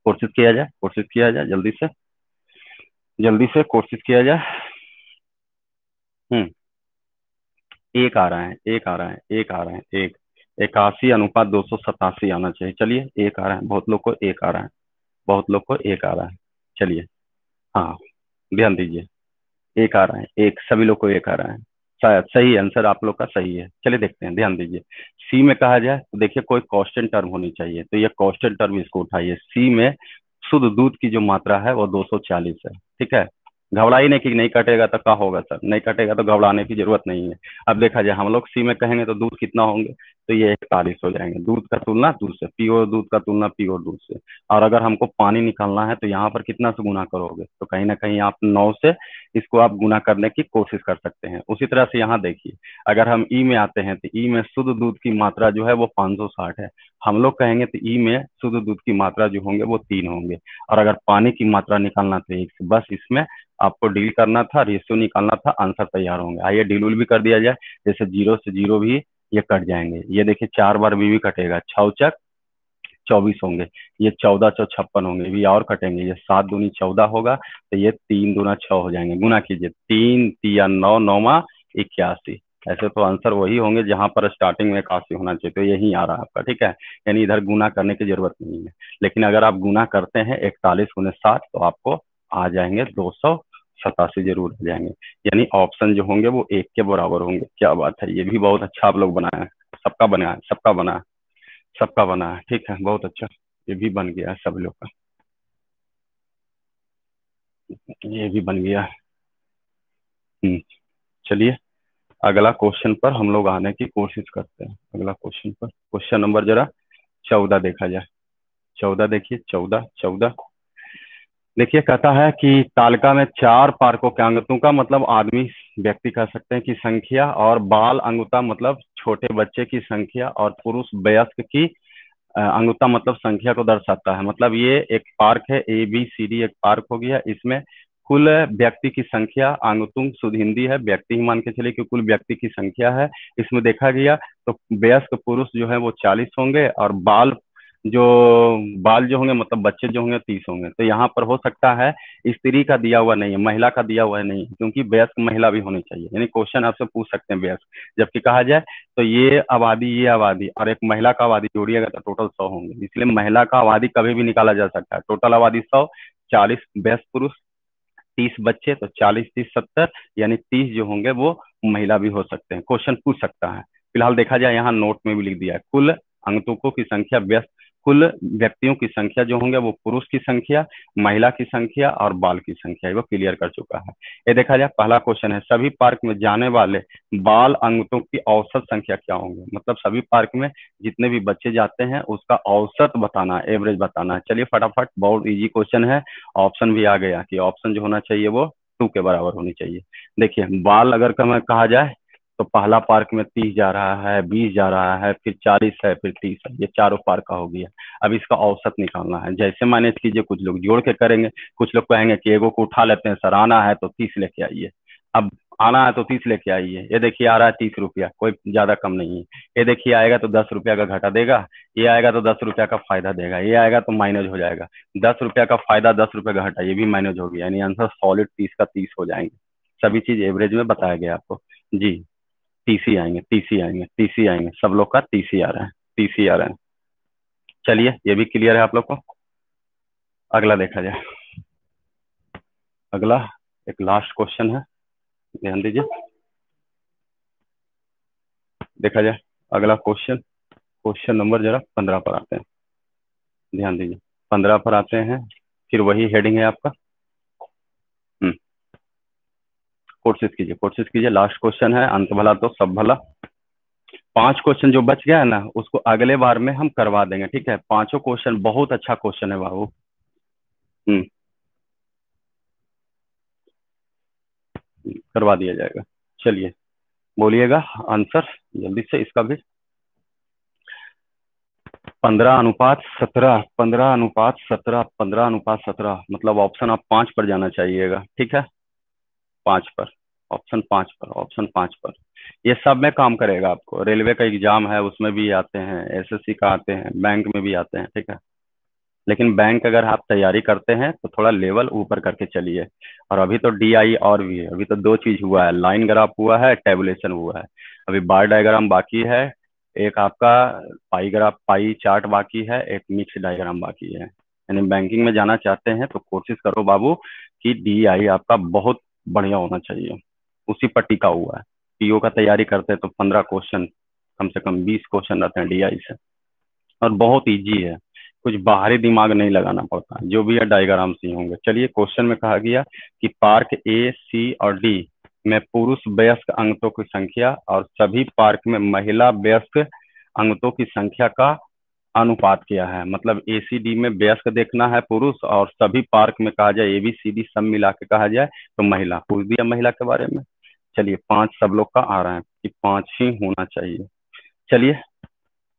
कोशिश किया जाए, कोशिश किया जाए, जल्दी से कोशिश किया जाए। हम्म, एक आ रहा है, एक आ रहा है, एक आ रहा है, एक 81 अनुपात 287 आना चाहिए। चलिए, एक आ रहा है, बहुत लोग को एक आ रहा है, बहुत लोग को एक आ रहा है। चलिए, हाँ, ध्यान दीजिए, एक आ रहा है, एक, सभी लोग को एक आ रहा है। शायद सही आंसर आप लोग का सही है। चलिए देखते हैं, ध्यान दीजिए। सी में कहा जाए तो देखिए कोई कांस्टेंट टर्म होनी चाहिए, तो ये कांस्टेंट टर्म इसको उठाइए। सी में शुद्ध दूध की जो मात्रा है वो 240 है। ठीक है, घबराई नहीं कि नहीं कटेगा तो क्या होगा सर, नहीं कटेगा तो घबराने की जरूरत नहीं है। अब देखा जाए, हम लोग सी में कहेंगे तो दूध कितना होंगे, तो ये 41 हो जाएंगे। दूध का तुलना दूध से, प्योर दूध का तुलना प्योर दूध से। और अगर हमको पानी निकालना है तो यहाँ पर कितना से गुना करोगे, तो कहीं ना कहीं आप 9 से इसको आप गुना करने की कोशिश कर सकते हैं। उसी तरह से यहाँ देखिए, अगर हम ई में आते हैं तो ई में शुद्ध दूध की मात्रा जो है वो 560 है। हम लोग कहेंगे तो ई में शुद्ध दूध की मात्रा जो होंगे वो 3 होंगे। और अगर पानी की मात्रा निकालना तो एक से, बस इसमें आपको डील करना था, रेशियो निकालना था, आंसर तैयार होंगे। आइए डील उल भी कर दिया जाए, जैसे 0 से 0 भी ये कट जाएंगे। ये देखिए 4 बार भी कटेगा, 6 24 होंगे, ये 14 चौ 56 होंगे, भी और कटेंगे, ये 7 दूनी 14 होगा, तो ये 3 दूना 6 हो जाएंगे। गुना कीजिए, 3 तिया 9, 9 81। ऐसे तो आंसर वही होंगे जहां पर स्टार्टिंग में 81 होना चाहिए, तो यही आ रहा है आपका। ठीक है, यानी इधर गुना करने की जरूरत नहीं है। लेकिन अगर आप गुना करते हैं 41 × 7 तो आपको आ जाएंगे 287 जरूर आ जाएंगे। यानी ऑप्शन जो होंगे वो एक के बराबर होंगे। क्या बात है, ये भी बहुत अच्छा आप लोग बनाए हैं, सबका बना है, सबका बना है, सबका बना है। ठीक है, बहुत अच्छा, ये भी बन गया है सब लोग का, ये भी बन गया है। चलिए अगला क्वेश्चन पर हम लोग आने की कोशिश करते हैं। अगला क्वेश्चन पर, क्वेश्चन नंबर जरा 14 देखा जाए। 14 देखिए, 14 14 देखिए, कहता है कि तालिका में 4 पार्कों के अंगतों का मतलब आदमी, व्यक्ति कह सकते हैं, की संख्या, और बाल अंगुता मतलब छोटे बच्चे की संख्या, और पुरुष वयस्क की अंगुता मतलब संख्या को दर्शाता है। मतलब ये एक पार्क है, ABCD एक पार्क हो गया। इसमें कुल व्यक्ति की संख्या, आंगुतुंग शुद्ध हिंदी है, व्यक्ति ही मान के चलिए कि कुल व्यक्ति की संख्या है। इसमें देखा गया तो वयस्क पुरुष जो है वो 40 होंगे, और जो बाल जो होंगे मतलब बच्चे जो होंगे 30 होंगे। तो यहाँ पर हो सकता है स्त्री का दिया हुआ नहीं है, महिला का दिया हुआ नहीं है, क्योंकि वयस्क महिला भी होनी चाहिए। यानी क्वेश्चन आपसे पूछ सकते हैं वयस्क, जबकि कहा जाए तो ये आबादी और एक महिला का आबादी जोड़िएगा तो टोटल 100 होंगे। इसलिए महिला का आबादी कभी भी निकाला जा सकता है। टोटल आबादी 100, 40 वयस्क पुरुष, 30 बच्चे, तो 40 30 70, यानी 30 जो होंगे वो महिला भी हो सकते हैं। क्वेश्चन पूछ सकता है। फिलहाल देखा जाए, यहाँ नोट में भी लिख दिया है, कुल अंगतुकों की संख्या, व्यस्त कुल व्यक्तियों की संख्या जो होंगे वो पुरुष की संख्या, महिला की संख्या और बाल की संख्या, वो क्लियर कर चुका है। ये देखा जाए, पहला क्वेश्चन है, सभी पार्क में जाने वाले बाल अंगतों की औसत संख्या क्या होंगे। मतलब सभी पार्क में जितने भी बच्चे जाते हैं उसका औसत बताना है, एवरेज बताना है। चलिए फटाफट, बहुत इजी क्वेश्चन है। ऑप्शन भी आ गया कि ऑप्शन जो होना चाहिए वो 2 के बराबर होनी चाहिए। देखिए बाल अगर कहा जाए तो पहला पार्क में 30 जा रहा है, 20 जा रहा है, फिर 40 है, फिर 30 है, ये चारों पार्क का हो गया। अब इसका औसत निकालना है, जैसे मैनेज कीजिए, कुछ लोग जोड़ के करेंगे, कुछ लोग कहेंगे कि एगो को उठा लेते हैं सर, आना है तो 30 लेके आइए। अब आना है तो 30 लेके आइए, ये देखिए आ रहा है 30 रुपया, कोई ज्यादा कम नहीं है। ये देखिए आएगा तो 10 रुपया का घाटा देगा, ये आएगा तो 10 रुपया का फायदा देगा, ये आएगा तो माइनस हो जाएगा। 10 रुपया का फायदा, 10 रुपया का घाटा, ये भी माइनस हो गया, यानी आंसर सॉलिड 30 का 30 हो जाएंगे। सभी चीज एवरेज में बताया गया आपको। जी, तीसी आएंगे, तीसी आएंगे, तीसी आएंगे, सब लोग का तीसी आ रहा है, तीसी आ रहा है। चलिए, ये भी क्लियर है आप लोग को। अगला देखा जाए। अगला एक लास्ट क्वेश्चन है, ध्यान दीजिए, देखा जाए। अगला क्वेश्चन, क्वेश्चन नंबर जरा 15 पर आते हैं, ध्यान दीजिए। 15 पर आते हैं, फिर वही हेडिंग है आपका। कोशिश कीजिए, लास्ट क्वेश्चन है, अंत भला तो सब भला। 5 क्वेश्चन जो बच गया है ना, उसको अगले बार में हम करवा देंगे, ठीक है। पांचों क्वेश्चन बहुत अच्छा क्वेश्चन है बाबू। हम्म करवा दिया जाएगा। चलिए, बोलिएगा आंसर जल्दी से इसका भी। 15:17, 15:17, 15:17, मतलब ऑप्शन आप 5 पर जाना चाहिएगा, ठीक है। 5 पर, ऑप्शन 5 पर, ऑप्शन 5 पर। ये सब में काम करेगा आपको। रेलवे का एग्जाम है, उसमें भी आते हैं, एसएससी का आते हैं, बैंक में भी आते हैं, ठीक है। लेकिन बैंक अगर आप तैयारी करते हैं तो थोड़ा लेवल ऊपर करके चलिए। और अभी तो डीआई और भी है, अभी तो दो चीज हुआ है, लाइन ग्राफ हुआ है, टेबुलेशन हुआ है। अभी बार डायग्राम बाकी है, एक आपका पाई ग्राफ, पाई चार्ट बाकी है, एक मिक्स डायग्राम बाकी है। यानी बैंकिंग में जाना चाहते हैं तो कोशिश करो बाबू कि डीआई आपका बहुत बढ़िया होना चाहिए, उसी पर टिका हुआ है। पीओ का तैयारी करते हैं तो 15 क्वेश्चन, कम से कम 20 क्वेश्चन रहते हैं डीआई से, और बहुत इजी है, कुछ बाहरी दिमाग नहीं लगाना पड़ता, जो भी है डायग्राम से ही होंगे। चलिए, क्वेश्चन में कहा गया कि पार्क ए, सी और डी में पुरुष वयस्क अंगतों की संख्या और सभी पार्क में महिला वयस्क अंगतों की संख्या का अनुपात क्या है। मतलब ए सी डी में वयस्क देखना है पुरुष, और सभी पार्क में कहा जाए ए बी सी डी सब मिला के कहा जाए तो महिला। पूछ दिया महिला के बारे में। चलिए, 5 सब लोग का आ रहा है कि 5 ही होना चाहिए। चलिए,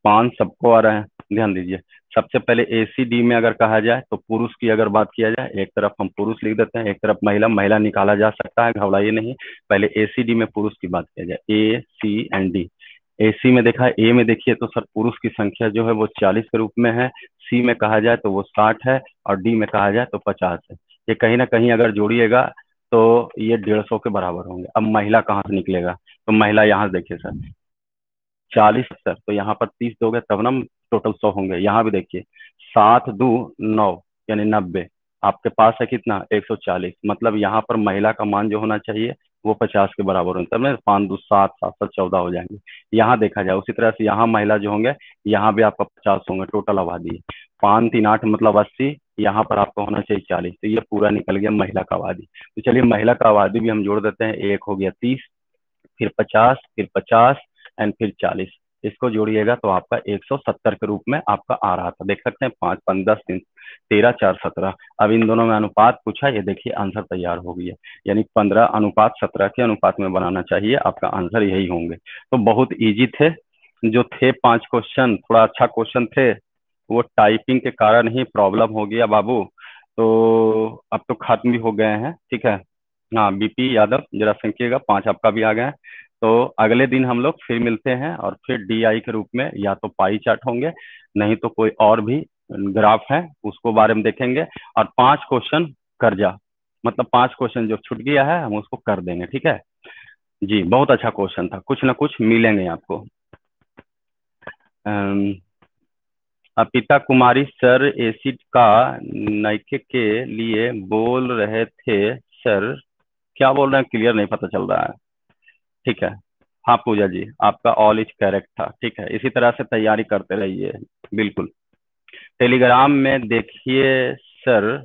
5 सबको आ रहे हैं, ध्यान दीजिए। सबसे पहले एसीडी में अगर कहा जाए तो पुरुष की अगर बात किया जाए, एक तरफ हम पुरुष लिख देते हैं, एक तरफ महिला, महिला निकाला जा सकता है, घबराइए नहीं। पहले एसीडी में पुरुष की बात किया जाए, ए सी एंड डी। एसी में देखा है, ए में देखिए तो सर पुरुष की संख्या जो है वो 40 के रूप में है, सी में कहा जाए तो वो 60 है, और डी में कहा जाए तो 50 है। ये कहीं ना कहीं अगर जोड़िएगा तो ये 150 के बराबर होंगे। अब महिला कहाँ से निकलेगा, तो महिला यहाँ से देखिए सर, 40 सर, तो यहाँ पर 30 दोगे तब ना टोटल 100 होंगे। यहाँ भी देखिए, 7×2=9, यानी 90। आपके पास है कितना, 140, मतलब यहाँ पर महिला का मान जो होना चाहिए वो 50 के बराबर होता है। 5×2=7, 7×7=14 हो जाएंगे। यहाँ देखा जाए उसी तरह से यहाँ महिला जो होंगे, यहाँ भी आपका 50 होंगे, टोटल आबादी 5×3=8 मतलब 80, यहाँ पर आपको होना चाहिए 40, तो ये पूरा निकल गया महिला का आबादी। तो चलिए, महिला का आबादी भी हम जोड़ देते हैं, एक हो गया 30, फिर 50, फिर 50 एंड फिर 40। इसको जोड़िएगा तो आपका 170 के रूप में आपका आ रहा था, देख सकते हैं। 5, 5, 10, 3, 13, 4, 17। अब इन दोनों में अनुपात पूछा, ये देखिए आंसर तैयार हो गया, यानी 15:17 के अनुपात में बनाना चाहिए, आपका आंसर यही होंगे। तो बहुत इजी थे जो थे 5 क्वेश्चन, थोड़ा अच्छा क्वेश्चन थे, वो टाइपिंग के कारण ही प्रॉब्लम हो गया बाबू। तो अब तो खत्म भी हो गए हैं, ठीक है। हाँ, बीपी यादव जरा संखिएगा, 5 आपका भी आ गए हैं। तो अगले दिन हम लोग फिर मिलते हैं, और फिर डीआई के रूप में या तो पाई चार्ट होंगे, नहीं तो कोई और भी ग्राफ है उसको बारे में देखेंगे। और 5 क्वेश्चन कर्जा, मतलब 5 क्वेश्चन जो छूट गया है हम उसको कर देंगे, ठीक है। जी, बहुत अच्छा क्वेश्चन था, कुछ ना कुछ मिलेंगे आपको। अम, अर्पिता कुमारी सर, एसिड का नाइके के लिए बोल रहे थे सर, क्या बोल रहे हैं क्लियर नहीं पता चल रहा है, ठीक है। हाँ पूजा जी, आपका ऑल इज करेक्ट था, ठीक है। इसी तरह से तैयारी करते रहिए, बिल्कुल। टेलीग्राम में देखिए सर,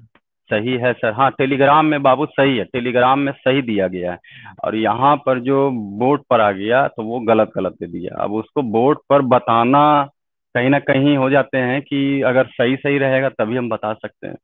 सही है सर, हाँ टेलीग्राम में बाबू सही है, टेलीग्राम में सही दिया गया है। और यहाँ पर जो बोर्ड पर आ गया तो वो गलत गलत दे दिया। अब उसको बोर्ड पर बताना कहीं ना कहीं हो जाते हैं कि अगर सही सही रहेगा तभी हम बता सकते हैं,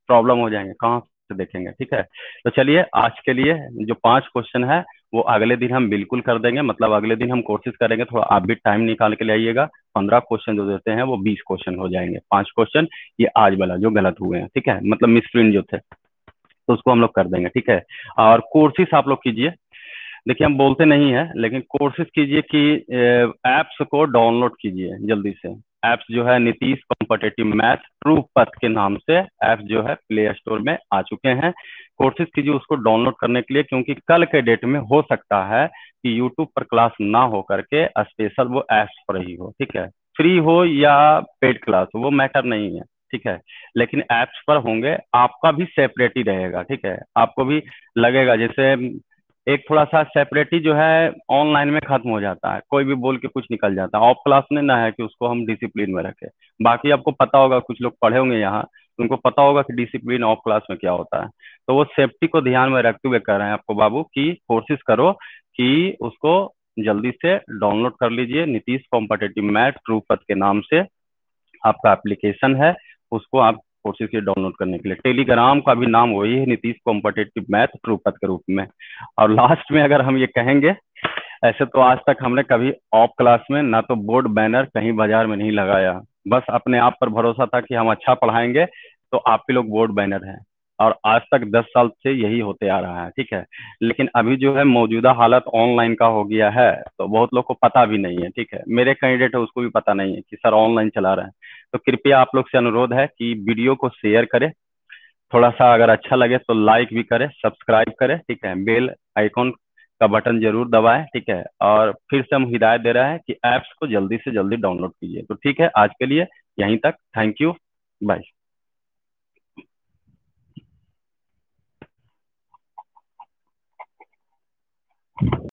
प्रॉब्लम हो जाएंगे, कहाँ से देखेंगे, ठीक है। तो चलिए, आज के लिए जो 5 क्वेश्चन है वो अगले दिन हम बिल्कुल कर देंगे। मतलब अगले दिन हम कोशिश करेंगे, थोड़ा आप भी टाइम निकाल के ले आइएगा। 15 क्वेश्चन जो देते हैं वो 20 क्वेश्चन हो जाएंगे। 5 क्वेश्चन ये आज वाला जो गलत हुए हैं, ठीक है, मतलब मिसप्रिंट जो थे, तो उसको हम लोग कर देंगे, ठीक है। और कोर्सेज आप लोग कीजिए। देखिए हम बोलते नहीं है, लेकिन कोशिश कीजिए कि एप्स को डाउनलोड कीजिए जल्दी से। एप्स जो है नीतीश कॉम्पिटिटिव मैथ ट्रू पथ के नाम से एप्स जो है प्ले स्टोर में आ चुके हैं। कोशिश कीजिए उसको डाउनलोड करने के लिए, क्योंकि कल के डेट में हो सकता है कि यूट्यूब पर क्लास ना हो करके स्पेशल वो एप्स पर ही हो, ठीक है। फ्री हो या पेड क्लास हो वो मैटर नहीं है, ठीक है, लेकिन एप्स पर होंगे, आपका भी सेपरेट ही रहेगा, ठीक है। आपको भी लगेगा जैसे एक थोड़ा सा सेपरेट ही जो है ऑनलाइन में खत्म हो जाता है, कोई भी बोल के कुछ निकल जाता है। ऑफ क्लास में ना है कि उसको हम डिसिप्लिन में रखें। बाकी आपको पता होगा, कुछ लोग पढ़े होंगे यहाँ, तो उनको पता होगा कि डिसिप्लिन ऑफ क्लास में क्या होता है। तो वो सेफ्टी को ध्यान में रखते हुए कह रहे हैं आपको बाबू कि कोशिश करो कि उसको जल्दी से डाउनलोड कर लीजिए। नीतीश कॉम्पिटिटिव मैथ ट्रू पथ के नाम से आपका एप्लीकेशन है, उसको आप कोशिश कीजिए डाउनलोड करने के लिए। टेलीग्राम का भी नाम वही है, नीतीश कॉम्पिटिटिव मैथ ट्रू पथ के रूप में। और लास्ट में अगर हम ये कहेंगे, ऐसे तो आज तक हमने कभी ऑफ क्लास में ना तो बोर्ड बैनर कहीं बाजार में नहीं लगाया। बस अपने आप पर भरोसा था कि हम अच्छा पढ़ाएंगे, तो आप ही लोग बोर्ड बैनर हैं। और आज तक 10 साल से यही होते आ रहा है, ठीक है। लेकिन अभी जो है मौजूदा हालत ऑनलाइन का हो गया है, तो बहुत लोग को पता भी नहीं है, ठीक है। मेरे कैंडिडेट है उसको भी पता नहीं है कि सर ऑनलाइन चला रहे हैं। तो कृपया आप लोग से अनुरोध है कि वीडियो को शेयर करें, थोड़ा सा अगर अच्छा लगे तो लाइक भी करें, सब्सक्राइब करें, ठीक है। बेल आइकॉन का बटन जरूर दबाएं, ठीक है। और फिर से हम हिदायत दे रहे हैं कि ऐप्स को जल्दी से जल्दी डाउनलोड कीजिए। तो ठीक है, आज के लिए यहीं तक। Thank you, bye.